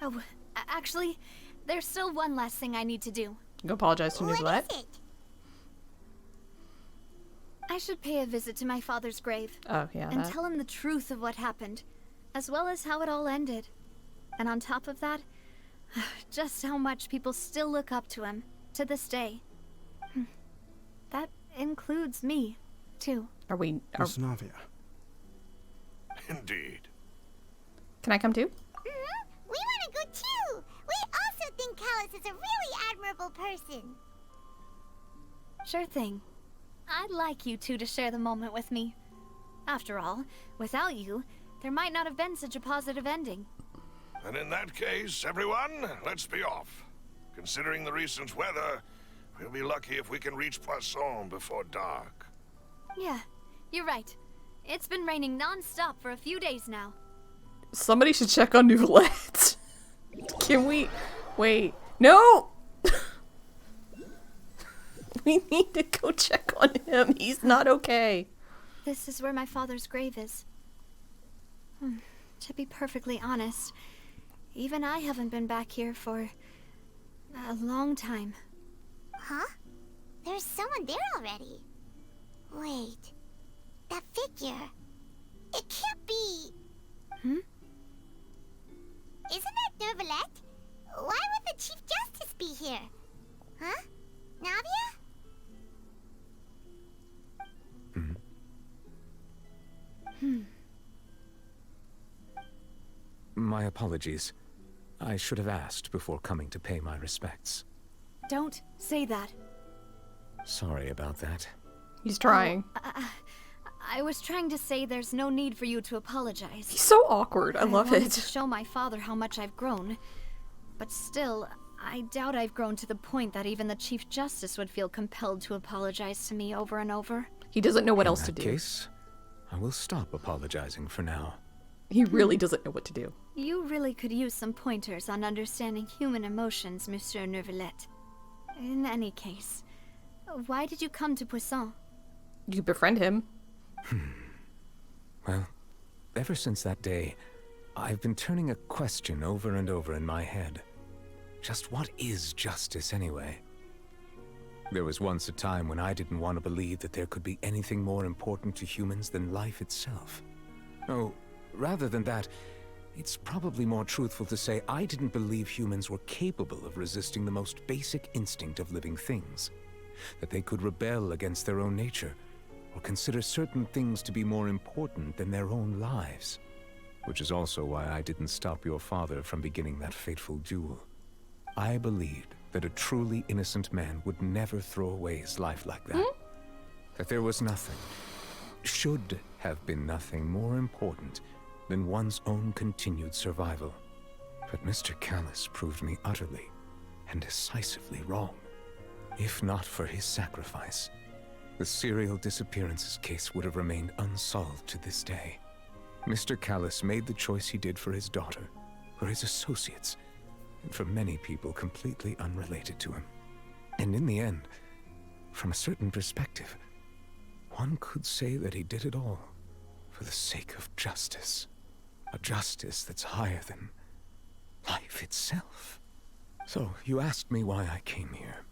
Speaker 2: Oh, actually, there's still one last thing I need to do.
Speaker 1: Go apologize to Neuvillette.
Speaker 3: What is it?
Speaker 2: I should pay a visit to my father's grave.
Speaker 1: Oh, yeah,
Speaker 2: and
Speaker 1: that.
Speaker 2: tell him the truth of what happened, as well as how it all ended. And on top of that, just how much people still look up to him, to this day. That includes me, too.
Speaker 1: Are we...
Speaker 12: Miss Navia.
Speaker 5: Indeed.
Speaker 1: Can I come too?
Speaker 3: We want to go too. We also think Callus is a really admirable person.
Speaker 2: Sure thing. I'd like you two to share the moment with me. After all, without you, there might not have been such a positive ending.
Speaker 5: And in that case, everyone, let's be off. Considering the recent weather, we'll be lucky if we can reach Poisson before dark.
Speaker 2: Yeah, you're right. It's been raining non-stop for a few days now.
Speaker 1: Somebody should check on Neuvillette. Can we... Wait. No! We need to go check on him. He's not okay.
Speaker 2: This is where my father's grave is. To be perfectly honest, even I haven't been back here for a long time.
Speaker 3: Huh? There's someone there already. Wait. That figure. It can't be... Isn't that Neuvillette? Why would the Chief Justice be here? Huh? Navia?
Speaker 7: My apologies. I should have asked before coming to pay my respects.
Speaker 2: Don't say that.
Speaker 7: Sorry about that.
Speaker 1: He's trying.
Speaker 2: I was trying to say there's no need for you to apologize.
Speaker 1: He's so awkward. I love
Speaker 2: wanted
Speaker 1: it.
Speaker 2: to show my father how much I've grown. But still, I doubt I've grown to the point that even the Chief Justice would feel compelled to apologize to me over and over.
Speaker 1: He doesn't know what else to
Speaker 7: In that
Speaker 1: do.
Speaker 7: case, I will stop apologizing for now.
Speaker 1: He really doesn't know what to do.
Speaker 2: You really could use some pointers on understanding human emotions, Monsieur Neuvillette. In any case, why did you come to Poisson?
Speaker 1: You befriend him.
Speaker 7: Well, ever since that day, I've been turning a question over and over in my head. Just what is justice anyway? There was once a time when I didn't want to believe that there could be anything more important to humans than life itself. Oh, rather than that, It's probably more truthful to say I didn't believe humans were capable of resisting the most basic instinct of living things. That they could rebel against their own nature, or consider certain things to be more important than their own lives. Which is also why I didn't stop your father from beginning that fateful duel. I believed that a truly innocent man would never throw away his life like that. That there was nothing, should have been nothing more important than one's own continued survival. But Mr. Callus proved me utterly and decisively wrong. If not for his sacrifice, the serial disappearances case would have remained unsolved to this day. Mr. Callus made the choice he did for his daughter, for his associates, and for many people completely unrelated to him. And in the end, from a certain perspective, one could say that he did it all for the sake of justice. A justice that's higher than life itself. So, you asked me why I came here.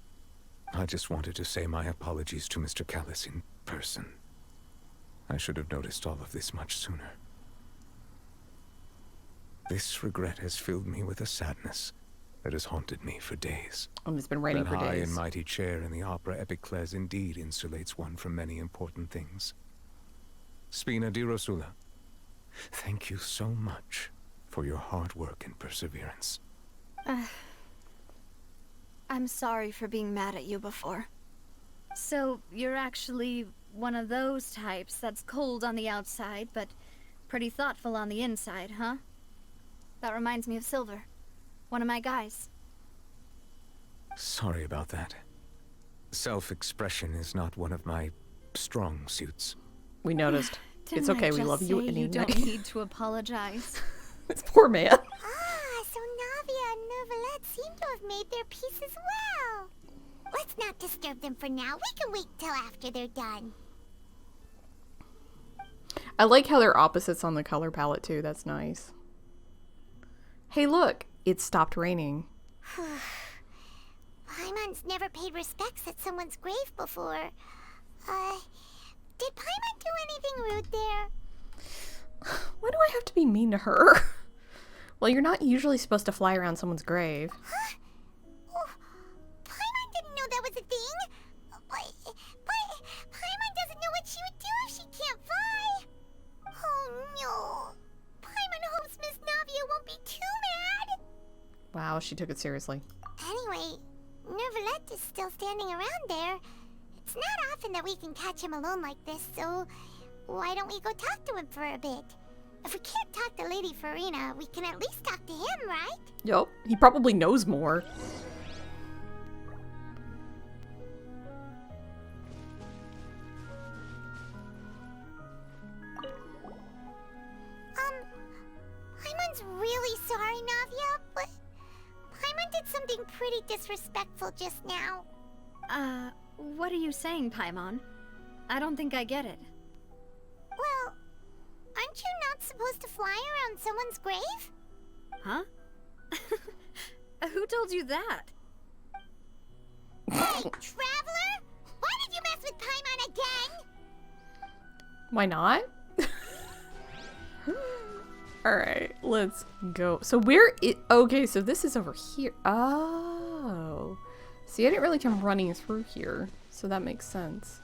Speaker 7: I just wanted to say my apologies to Mr. Callus in person. I should have noticed all of this much sooner. This regret has filled me with a sadness that has haunted me for days.
Speaker 1: It's been raining for days.
Speaker 7: That high and mighty chair in the Opera Epiclese indeed insulates one from many important things. Spina di Rosula, thank you so much for your hard work and perseverance.
Speaker 2: I'm sorry for being mad at you before. So, you're actually one of those types that's cold on the outside, but pretty thoughtful on the inside, huh? That reminds me of Silver, one of my guys.
Speaker 7: Sorry about that. Self-expression is not one of my strong suits.
Speaker 1: We noticed. It's okay, we love you anyway.
Speaker 2: You don't need to apologize.
Speaker 1: This poor man.
Speaker 3: So Navia and Neuvillette seem to have made their peace as well. Let's not disturb them for now. We can wait till after they're done.
Speaker 1: I like how they're opposites on the color palette too. That's nice. Hey, look, it stopped raining.
Speaker 3: Paimon's never paid respects at someone's grave before. Did Paimon do anything rude there?
Speaker 1: Why do I have to be mean to her? Well, you're not usually supposed to fly around someone's grave.
Speaker 3: Huh? Oh, Paimon didn't know that was a thing. But Paimon doesn't know what she would do if she can't fly. Oh no. Paimon hopes Miss Navia won't be too mad.
Speaker 1: Wow, she took it seriously.
Speaker 3: Anyway, Neuvillette is still standing around there. It's not often that we can catch him alone like this, so why don't we go talk to him for a bit? If we can't talk to Lady Farina, we can at least talk to him, right?
Speaker 1: Yup, he probably knows more.
Speaker 3: Paimon's really sorry, Navia, but Paimon did something pretty disrespectful just now.
Speaker 2: What are you saying, Paimon? I don't think I get it.
Speaker 3: Well, aren't you not supposed to fly around someone's grave?
Speaker 2: Huh? Who told you that?
Speaker 3: Hey, Traveler! Why did you mess with Paimon again?
Speaker 1: Why not? Alright, let's go. So where it okay, so this is over here. Oh. See, I didn't really come running through here, so that makes sense.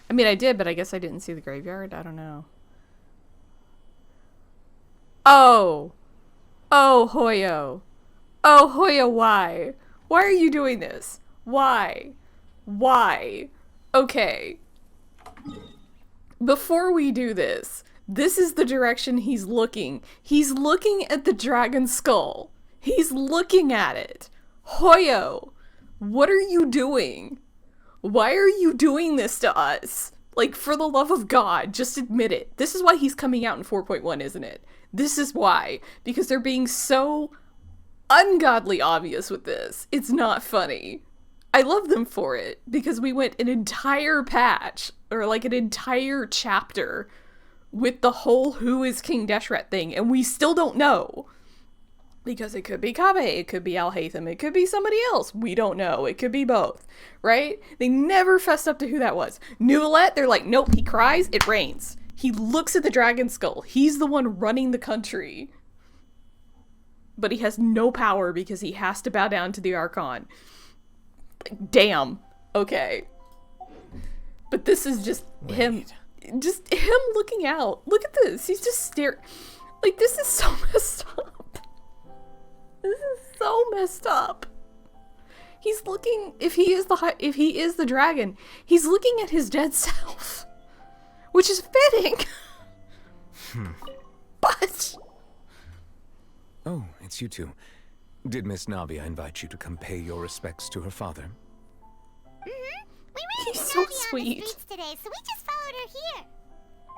Speaker 1: I mean, I did, but I guess I didn't see the graveyard. I don't know. Oh! Oh, Hoyo. Oh, Hoyo, why? Why are you doing this? Why? Why? Okay. Before we do this, this is the direction he's looking. He's looking at the dragon skull. He's looking at it. Hoyo, what are you doing? Why are you doing this to us? Like, for the love of God, just admit it. This is why he's coming out in 4.1, isn't it? This is why. Because they're being so ungodly obvious with this. It's not funny. I love them for it, because we went an entire patch, or like an entire chapter, with the whole who is King Deshret thing, and we still don't know. Because it could be Kaveh, it could be Alhaitham, it could be somebody else. We don't know. It could be both, right? They never fessed up to who that was. Neuvillette, they're like, nope, he cries, it rains. He looks at the dragon skull. He's the one running the country. But he has no power because he has to bow down to the Archon. Like, damn. Okay. But this is just him looking out. Look at this. He's just staring. Like, this is so messed up. This is so messed up. He's looking, if he is the dragon, he's looking at his dead self, which is fitting. But
Speaker 7: oh, it's you two. Did Miss Navia invite you to come pay your respects to her father?
Speaker 3: Mm-hmm. We ran
Speaker 1: He's
Speaker 3: into
Speaker 1: so
Speaker 3: Navia on the
Speaker 1: sweet.
Speaker 3: streets today, so we just followed her here.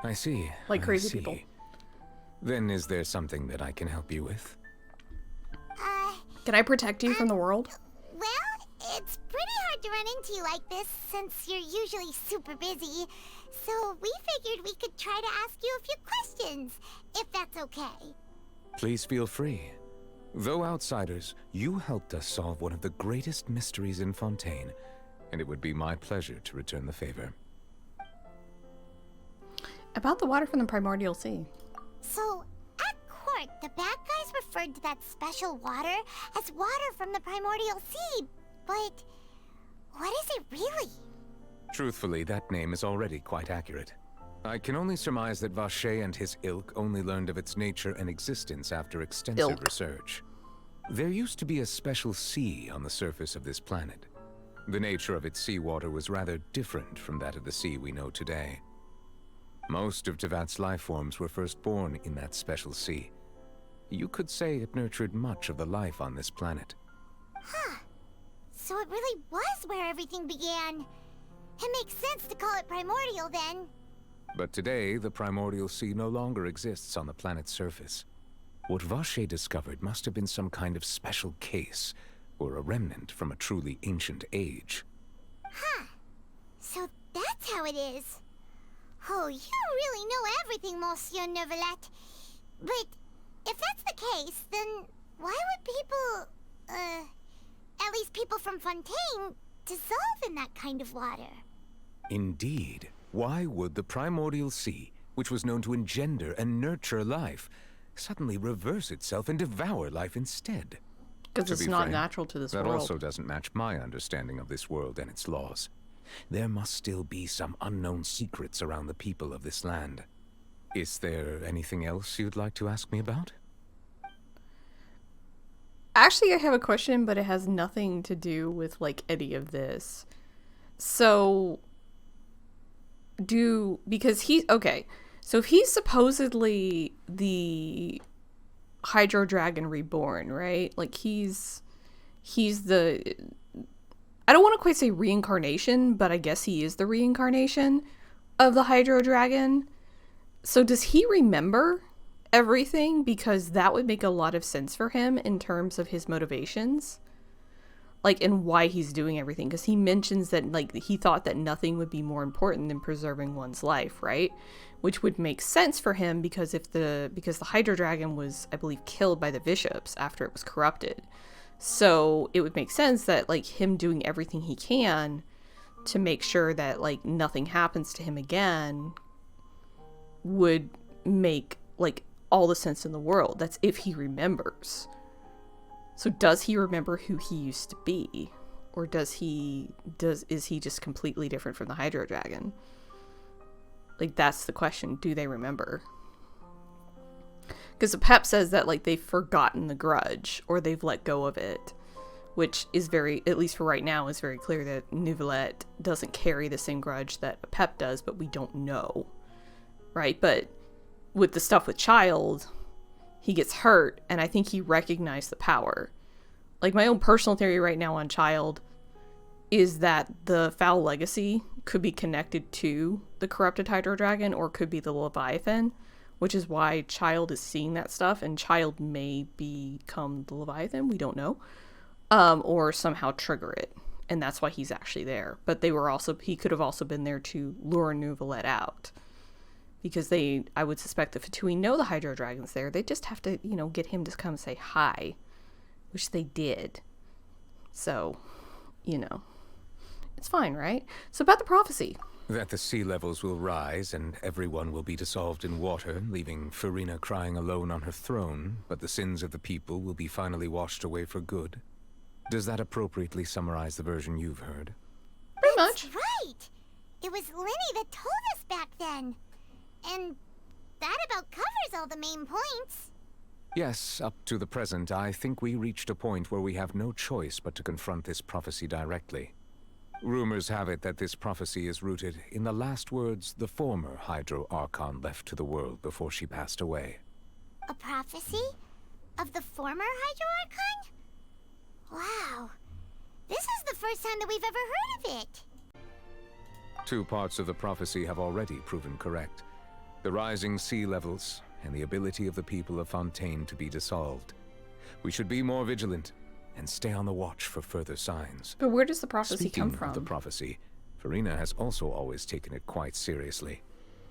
Speaker 7: I see.
Speaker 1: Like crazy
Speaker 7: I see.
Speaker 1: people.
Speaker 7: Then is there something that I can help you with?
Speaker 1: Can I protect you from the world?
Speaker 3: Well, it's pretty hard to run into you like this since you're usually super busy. So we figured we could try to ask you a few questions, if that's okay.
Speaker 7: Please feel free. Though outsiders, you helped us solve one of the greatest mysteries in Fontaine, and it would be my pleasure to return the favor.
Speaker 1: About the water from the Primordial Sea.
Speaker 3: So, at court, the bad guys referred to that special water as water from the Primordial Sea, but what is it really?
Speaker 7: Truthfully, that name is already quite accurate. I can only surmise that Vacher and his ilk only learned of its nature and existence after extensive research. There used to be a special sea on the surface of this planet. The nature of its seawater was rather different from that of the sea we know today. Most of Tevat's life forms were first born in that special sea. You could say it nurtured much of the life on this planet.
Speaker 3: Huh. So it really was where everything began. It makes sense to call it primordial then.
Speaker 7: But today, the Primordial Sea no longer exists on the planet's surface. What Vacher discovered must have been some kind of special case, or a remnant from a truly ancient age.
Speaker 3: Huh. So that's how it is. Oh, you really know everything, Monsieur Neuvillette. But if that's the case, then why would people, at least people from Fontaine, dissolve in that kind of water?
Speaker 7: Indeed. Why would the Primordial Sea, which was known to engender and nurture life, suddenly reverse itself and devour life instead?
Speaker 1: Because it's not natural to this
Speaker 7: world.
Speaker 1: world.
Speaker 7: That also doesn't match my understanding of this world and its laws. There must still be some unknown secrets around the people of this land. Is there anything else you'd like to ask me about?
Speaker 1: Actually, I have a question, but it has nothing to do with, like, any of this. So, because okay, so if he's supposedly the Hydro Dragon reborn, right? Like, he's the, I don't want to quite say reincarnation, but I guess he is the reincarnation of the Hydro Dragon. So does he remember everything? Because that would make a lot of sense for him in terms of his motivations. Like, and why he's doing everything. Because he mentions that, like, he thought that nothing would be more important than preserving one's life, right? Which would make sense for him because the Hydro Dragon was, I believe, killed by the bishops after it was corrupted. So it would make sense that, like, him doing everything he can to make sure that, like, nothing happens to him again would make, like, all the sense in the world. That's if he remembers. So does he remember who he used to be? Or is he just completely different from the Hydro Dragon? Like, that's the question. Do they remember? Because the Pep says that, like, they've forgotten the grudge, or they've let go of it, which is very, at least for right now, is very clear that Neuvillette doesn't carry the same grudge that Pep does, but we don't know, right? But with the stuff with Child, he gets hurt, and I think he recognized the power. Like, my own personal theory right now on Child is that the Foul Legacy could be connected to the corrupted Hydro Dragon, or could be the Leviathan, which is why Child is seeing that stuff, and Child may become the Leviathan, we don't know, or somehow trigger it, and that's why he's actually there. But he could have also been there to lure Neuvillette out, because I would suspect the Fatui know the Hydro Dragon's there. They just have to, you know, get him to come say hi, which they did. So, you know, it's fine, right? So about the prophecy.
Speaker 7: That the sea levels will rise and everyone will be dissolved in water, leaving Farina crying alone on her throne, but the sins of the people will be finally washed away for good. Does that appropriately summarize the version you've heard?
Speaker 1: Pretty much.
Speaker 3: That's right! It was Linny that told us back then. And that about covers all the main points.
Speaker 7: Yes, up to the present, I think we reached a point where we have no choice but to confront this prophecy directly. Rumors have it that this prophecy is rooted in the last words the former Hydro Archon left to the world before she passed away.
Speaker 3: A prophecy? Of the former Hydro Archon? Wow. This is the first time that we've ever heard of it.
Speaker 7: 2 parts of the prophecy have already proven correct. The rising sea levels, and the ability of the people of Fontaine to be dissolved. We should be more vigilant, and stay on the watch for further signs.
Speaker 1: But where does the prophecy
Speaker 7: Speaking
Speaker 1: come from?
Speaker 7: Of the prophecy, Farina has also always taken it quite seriously.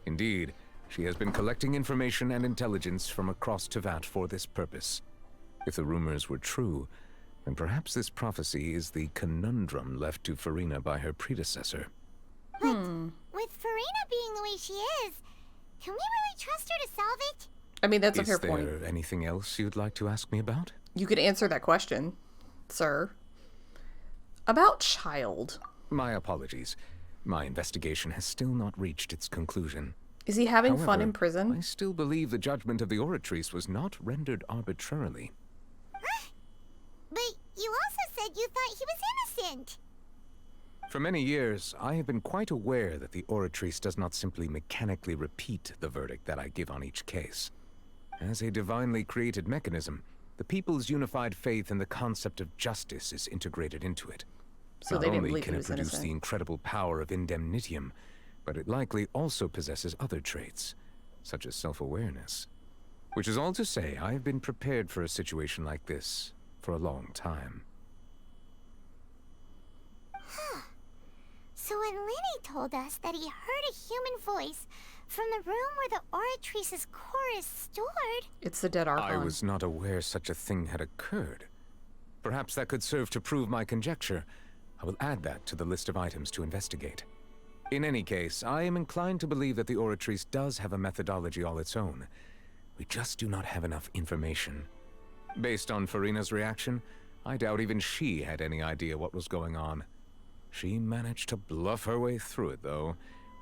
Speaker 7: Indeed, she has been collecting information and intelligence from across Tevat for this purpose. If the rumors were true, then perhaps this prophecy is the conundrum left to Farina by her predecessor.
Speaker 3: But with Farina being the way she is, can we really trust her to solve it?
Speaker 1: I mean, that's a fair point.
Speaker 7: Is there anything else you'd like to ask me about?
Speaker 1: You could answer that question, sir. About Child.
Speaker 7: My apologies. My investigation has still not reached its conclusion.
Speaker 1: Is he having
Speaker 7: However,
Speaker 1: fun in prison?
Speaker 7: I still believe the judgment of the Oratrice was not rendered arbitrarily.
Speaker 3: Huh? But you also said you thought he was innocent.
Speaker 7: For many years, I have been quite aware that the Oratrice does not simply mechanically repeat the verdict that I give on each case. As a divinely created mechanism, the people's unified faith in the concept of justice is integrated into it.
Speaker 1: So
Speaker 7: Not
Speaker 1: they didn't
Speaker 7: only
Speaker 1: believe
Speaker 7: can
Speaker 1: he
Speaker 7: it
Speaker 1: was
Speaker 7: produce
Speaker 1: innocent.
Speaker 7: the incredible power of indemnitium, but it likely also possesses other traits, such as self-awareness. Which is all to say, I have been prepared for a situation like this for a long time.
Speaker 3: Huh. So when Linny told us that he heard a human voice from the room where the Oratrice's core is stored...
Speaker 1: It's the dead Archon.
Speaker 7: I was not aware such a thing had occurred. Perhaps that could serve to prove my conjecture. I will add that to the list of items to investigate. In any case, I am inclined to believe that the Oratrice does have a methodology all its own. We just do not have enough information. Based on Farina's reaction, I doubt even she had any idea what was going on. She managed to bluff her way through it, though,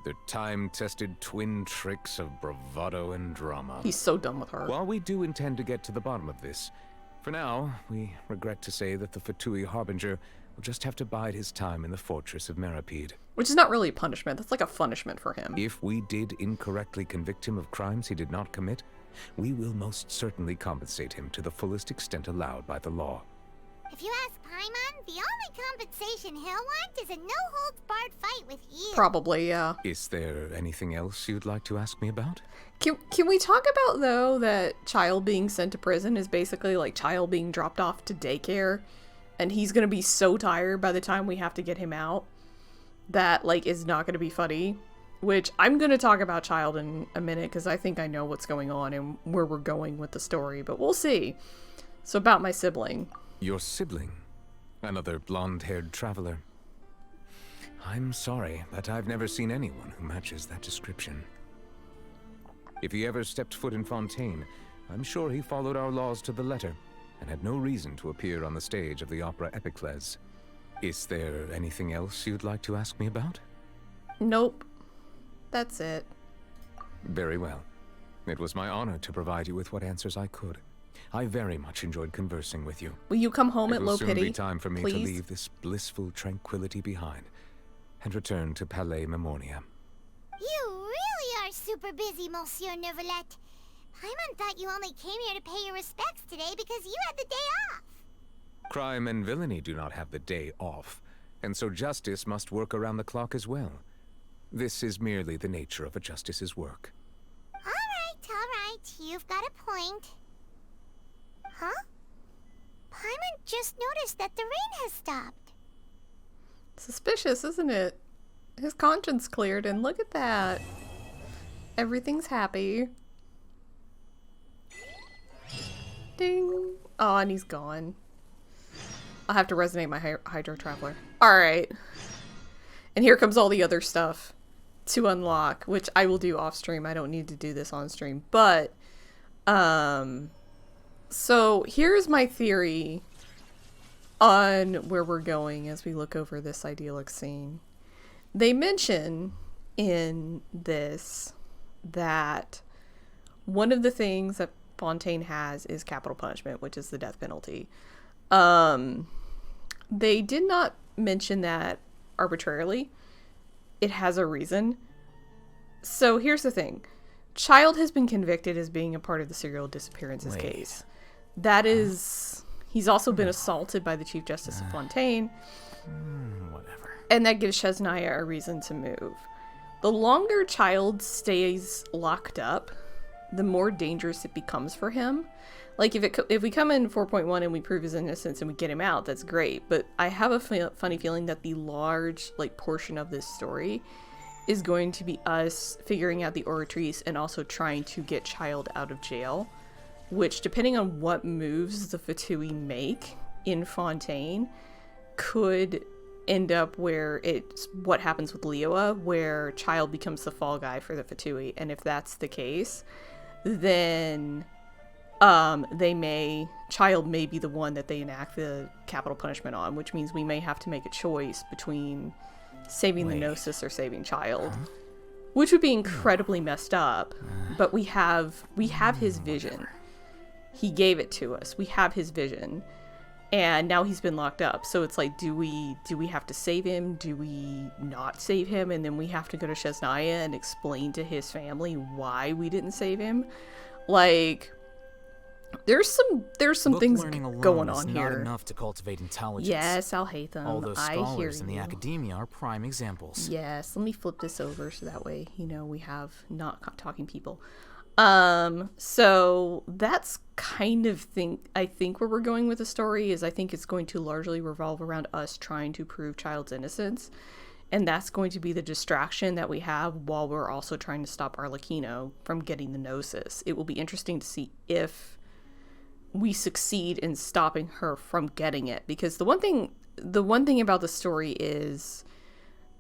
Speaker 7: with her time-tested twin tricks of bravado and drama.
Speaker 1: He's so done with her.
Speaker 7: While we do intend to get to the bottom of this, for now, we regret to say that the Fatui Harbinger will just have to bide his time in the fortress of Meripede.
Speaker 1: Which is not really a punishment. That's like a punishment for him.
Speaker 7: If we did incorrectly convict him of crimes he did not commit, we will most certainly compensate him to the fullest extent allowed by the law.
Speaker 3: If you ask Paimon, the only compensation he'll want is a no-holds-barred fight with you.
Speaker 1: Probably, yeah.
Speaker 7: Is there anything else you'd like to ask me about?
Speaker 1: Can we talk about, though, that Child being sent to prison is basically like Child being dropped off to daycare, and he's gonna be so tired by the time we have to get him out that, like, is not gonna be funny. Which, I'm gonna talk about Child in a minute, because I think I know what's going on and where we're going with the story, but we'll see. So about my sibling.
Speaker 7: Your sibling? Another blonde-haired traveler? I'm sorry, but I've never seen anyone who matches that description. If he ever stepped foot in Fontaine, I'm sure he followed our laws to the letter, and had no reason to appear on the stage of the opera Epicles. Is there anything else you'd like to ask me about?
Speaker 1: Nope. That's it.
Speaker 7: Very well. It was my honor to provide you with what answers I could. I very much enjoyed conversing with you.
Speaker 1: Will you come home at low pity?
Speaker 7: It will soon be time for me
Speaker 1: please?
Speaker 7: to leave this blissful tranquility behind and return to Palais Memoria.
Speaker 3: You really are super busy, Monsieur Neuvillette. Paimon thought you only came here to pay your respects today because you had the day off.
Speaker 7: Crime and villainy do not have the day off, and so justice must work around the clock as well. This is merely the nature of a justice's work.
Speaker 3: All right. You've got a point. Huh? Paimon just noticed that the rain has stopped.
Speaker 1: Suspicious, isn't it? His conscience cleared, and look at that. Everything's happy. Ding. Oh, and he's gone. I'll have to resonate my Hydro Traveler. Alright. And here comes all the other stuff to unlock, which I will do off stream. I don't need to do this on stream. But, so here's my theory on where we're going as we look over this idyllic scene. They mention in this that one of the things that Fontaine has is capital punishment, which is the death penalty. They did not mention that arbitrarily. It has a reason. So here's the thing. Child has been convicted as being a part of the serial disappearances case. That is... He's also been assaulted by the Chief Justice of Fontaine.
Speaker 10: Whatever.
Speaker 1: And that gives Shesnaya a reason to move. The longer Child stays locked up, the more dangerous it becomes for him. Like, if we come in 4.1 and we prove his innocence and we get him out, that's great. But I have a funny feeling that the large, like, portion of this story is going to be us figuring out the Oratrice and also trying to get Child out of jail. Which, depending on what moves the Fatui make in Fontaine, could end up where it's what happens with Leoa, where Child becomes the fall guy for the Fatui. And if that's the case, then Child may be the one that they enact the capital punishment on, which means we may have to make a choice between saving the Gnosis or saving Child, which would be incredibly messed up. But we have his vision. He gave it to us. We have his vision. And now he's been locked up. So it's like, do we have to save him? Do we not save him? And then we have to go to Shesnaya and explain to his family why we didn't save him. Like, there's some things going on here.
Speaker 20: Not enough to cultivate intelligence.
Speaker 1: Yes, I'll hate them.
Speaker 20: All those
Speaker 1: I hear
Speaker 20: scholars in the
Speaker 1: you.
Speaker 20: academia are prime examples.
Speaker 1: Yes, let me flip this over so that way, we have not talking people. So that's kind of I think where we're going with the story is I think it's going to largely revolve around us trying to prove Child's innocence. And that's going to be the distraction that we have while we're also trying to stop Arlecchino from getting the Gnosis. It will be interesting to see if we succeed in stopping her from getting it. Because the one thing about the story is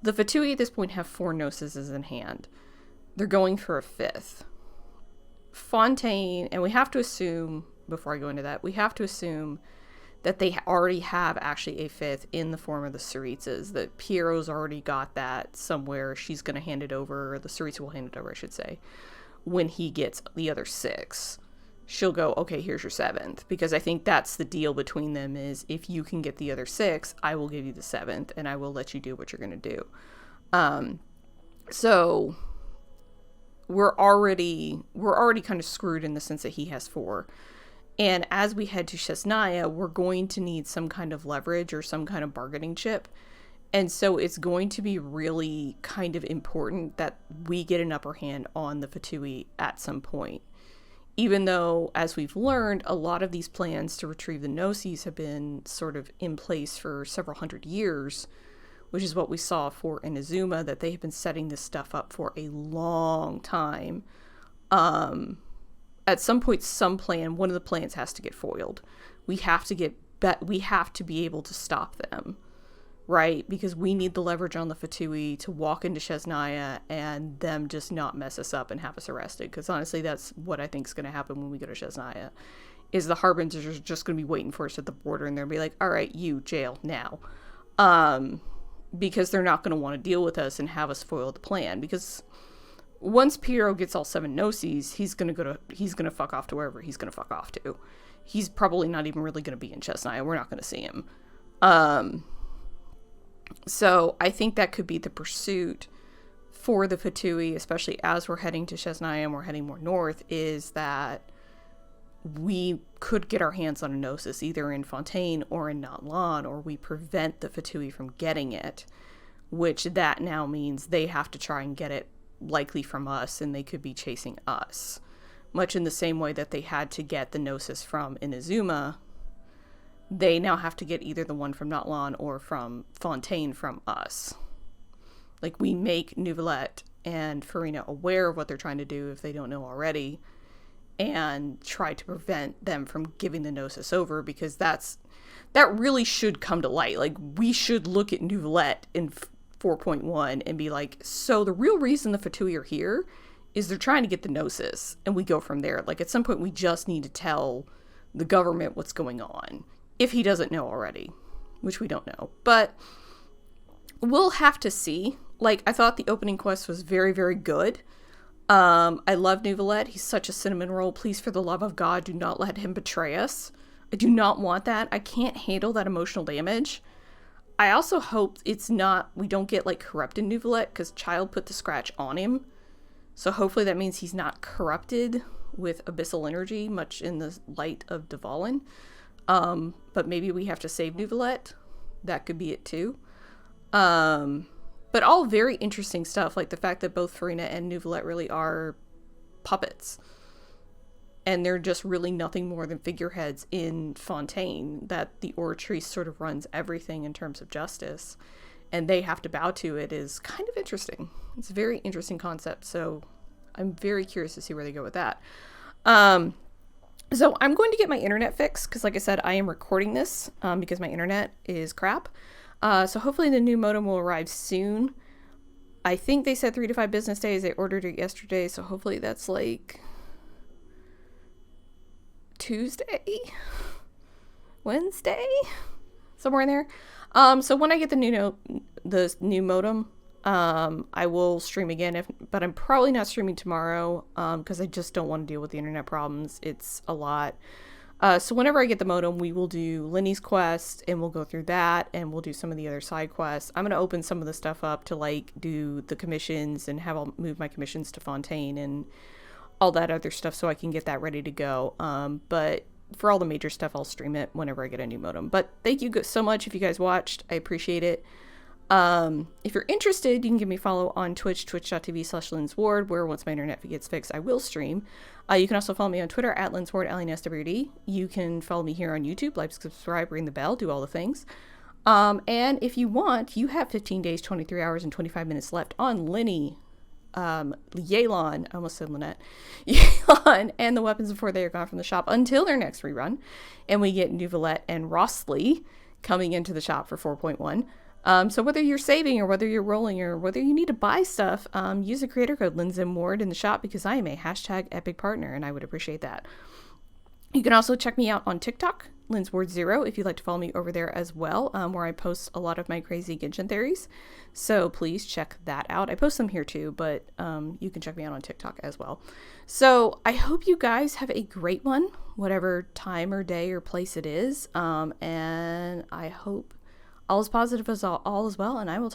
Speaker 1: the Fatui at this point have 4 Gnosises in hand. They're going for a 5th. Fontaine, and we have to assume, before I go into that, we have to assume that they already have actually a 5th in the form of the Tsaritsas, that Piero's already got that somewhere. She's going to hand it over, or the Tsaritsa will hand it over, I should say, when he gets the other 6. She'll go, okay, here's your 7th, because I think that's the deal between them is if you can get the other 6, I will give you the 7th, and I will let you do what you're going to do. So we're already kind of screwed in the sense that he has 4. And as we head to Shesnaya, we're going to need some kind of leverage or some kind of bargaining chip. And so it's going to be really kind of important that we get an upper hand on the Fatui at some point. Even though, as we've learned, a lot of these plans to retrieve the Gnosis have been sort of in place for several hundred years, which is what we saw for Inazuma, that they have been setting this stuff up for a long time. At some point, one of the plans has to get foiled. We have to be able to stop them, right? Because we need the leverage on the Fatui to walk into Shesnaya and them just not mess us up and have us arrested. Because honestly, that's what I think is going to happen when we go to Shesnaya, is the Harbingers are just going to be waiting for us at the border and they'll be like, all right, you, jail, now. Because they're not going to want to deal with us and have us foil the plan. Because once Piero gets all 7 Gnosis, he's going to fuck off to wherever he's going to fuck off to. He's probably not even really going to be in Shesnaya. We're not going to see him. So I think that could be the pursuit for the Fatui, especially as we're heading to Shesnaya and we're heading more north, is that we could get our hands on a Gnosis either in Fontaine or in Natlan, or we prevent the Fatui from getting it, which that now means they have to try and get it likely from us, and they could be chasing us. Much in the same way that they had to get the Gnosis from Inazuma, they now have to get either the one from Natlan or from Fontaine from us. Like, we make Neuvillette and Farina aware of what they're trying to do if they don't know already, and try to prevent them from giving the Gnosis over, because that really should come to light. Like, we should look at Neuvillette in 4.1 and be like, so the real reason the Fatui are here is they're trying to get the Gnosis, and we go from there. Like, at some point we just need to tell the government what's going on, if he doesn't know already, which we don't know. But we'll have to see. Like, I thought the opening quest was very, very good. I love Neuvillette. He's such a cinnamon roll. Please, for the love of God, do not let him betray us. I do not want that. I can't handle that emotional damage. I also hope we don't get, like, corrupted Neuvillette, because Child put the scratch on him. So hopefully that means he's not corrupted with abyssal energy, much in the light of Dvalin. But maybe we have to save Neuvillette. That could be it too. But all very interesting stuff, like the fact that both Farina and Neuvillette really are puppets. And they're just really nothing more than figureheads in Fontaine, that the Oratrice sort of runs everything in terms of justice, and they have to bow to it, is kind of interesting. It's a very interesting concept, so I'm very curious to see where they go with that. So I'm going to get my internet fixed, because like I said, I am recording this because my internet is crap. So hopefully the new modem will arrive soon. I think they said 3 to 5 business days. They ordered it yesterday, so hopefully that's like Tuesday, Wednesday, somewhere in there. So when I get the new modem, I will stream again, but I'm probably not streaming tomorrow, because I just don't want to deal with the internet problems. It's a lot. So whenever I get the modem, we will do Lenny's quest, and we'll go through that, and we'll do some of the other side quests. I'm going to open some of the stuff up to, like, do the commissions, and I'll move my commissions to Fontaine and all that other stuff, so I can get that ready to go. But for all the major stuff, I'll stream it whenever I get a new modem. But thank you so much if you guys watched. I appreciate it. If you're interested, you can give me a follow on Twitch, twitch.tv/Linsmward, where once my internet gets fixed, I will stream. You can also follow me on Twitter at Linsmward, LNSWD. You can follow me here on YouTube, like, subscribe, ring the bell, do all the things. And if you want, you have 15 days, 23 hours, and 25 minutes left on Lenny, Yelan, I almost said Lynette, Yelan, and the weapons before they are gone from the shop until their next rerun. And we get Neuvillette and Rostley coming into the shop for 4.1. So whether you're saving or whether you're rolling or whether you need to buy stuff, use the creator code Linsmward in the shop, because I am a #epic partner, and I would appreciate that. You can also check me out on TikTok, Linsmward0, if you'd like to follow me over there as well, where I post a lot of my crazy Genshin theories. So please check that out. I post them here too, but you can check me out on TikTok as well. So I hope you guys have a great one, whatever time or day or place it is. And I hope all is positive as all is well, and I will talk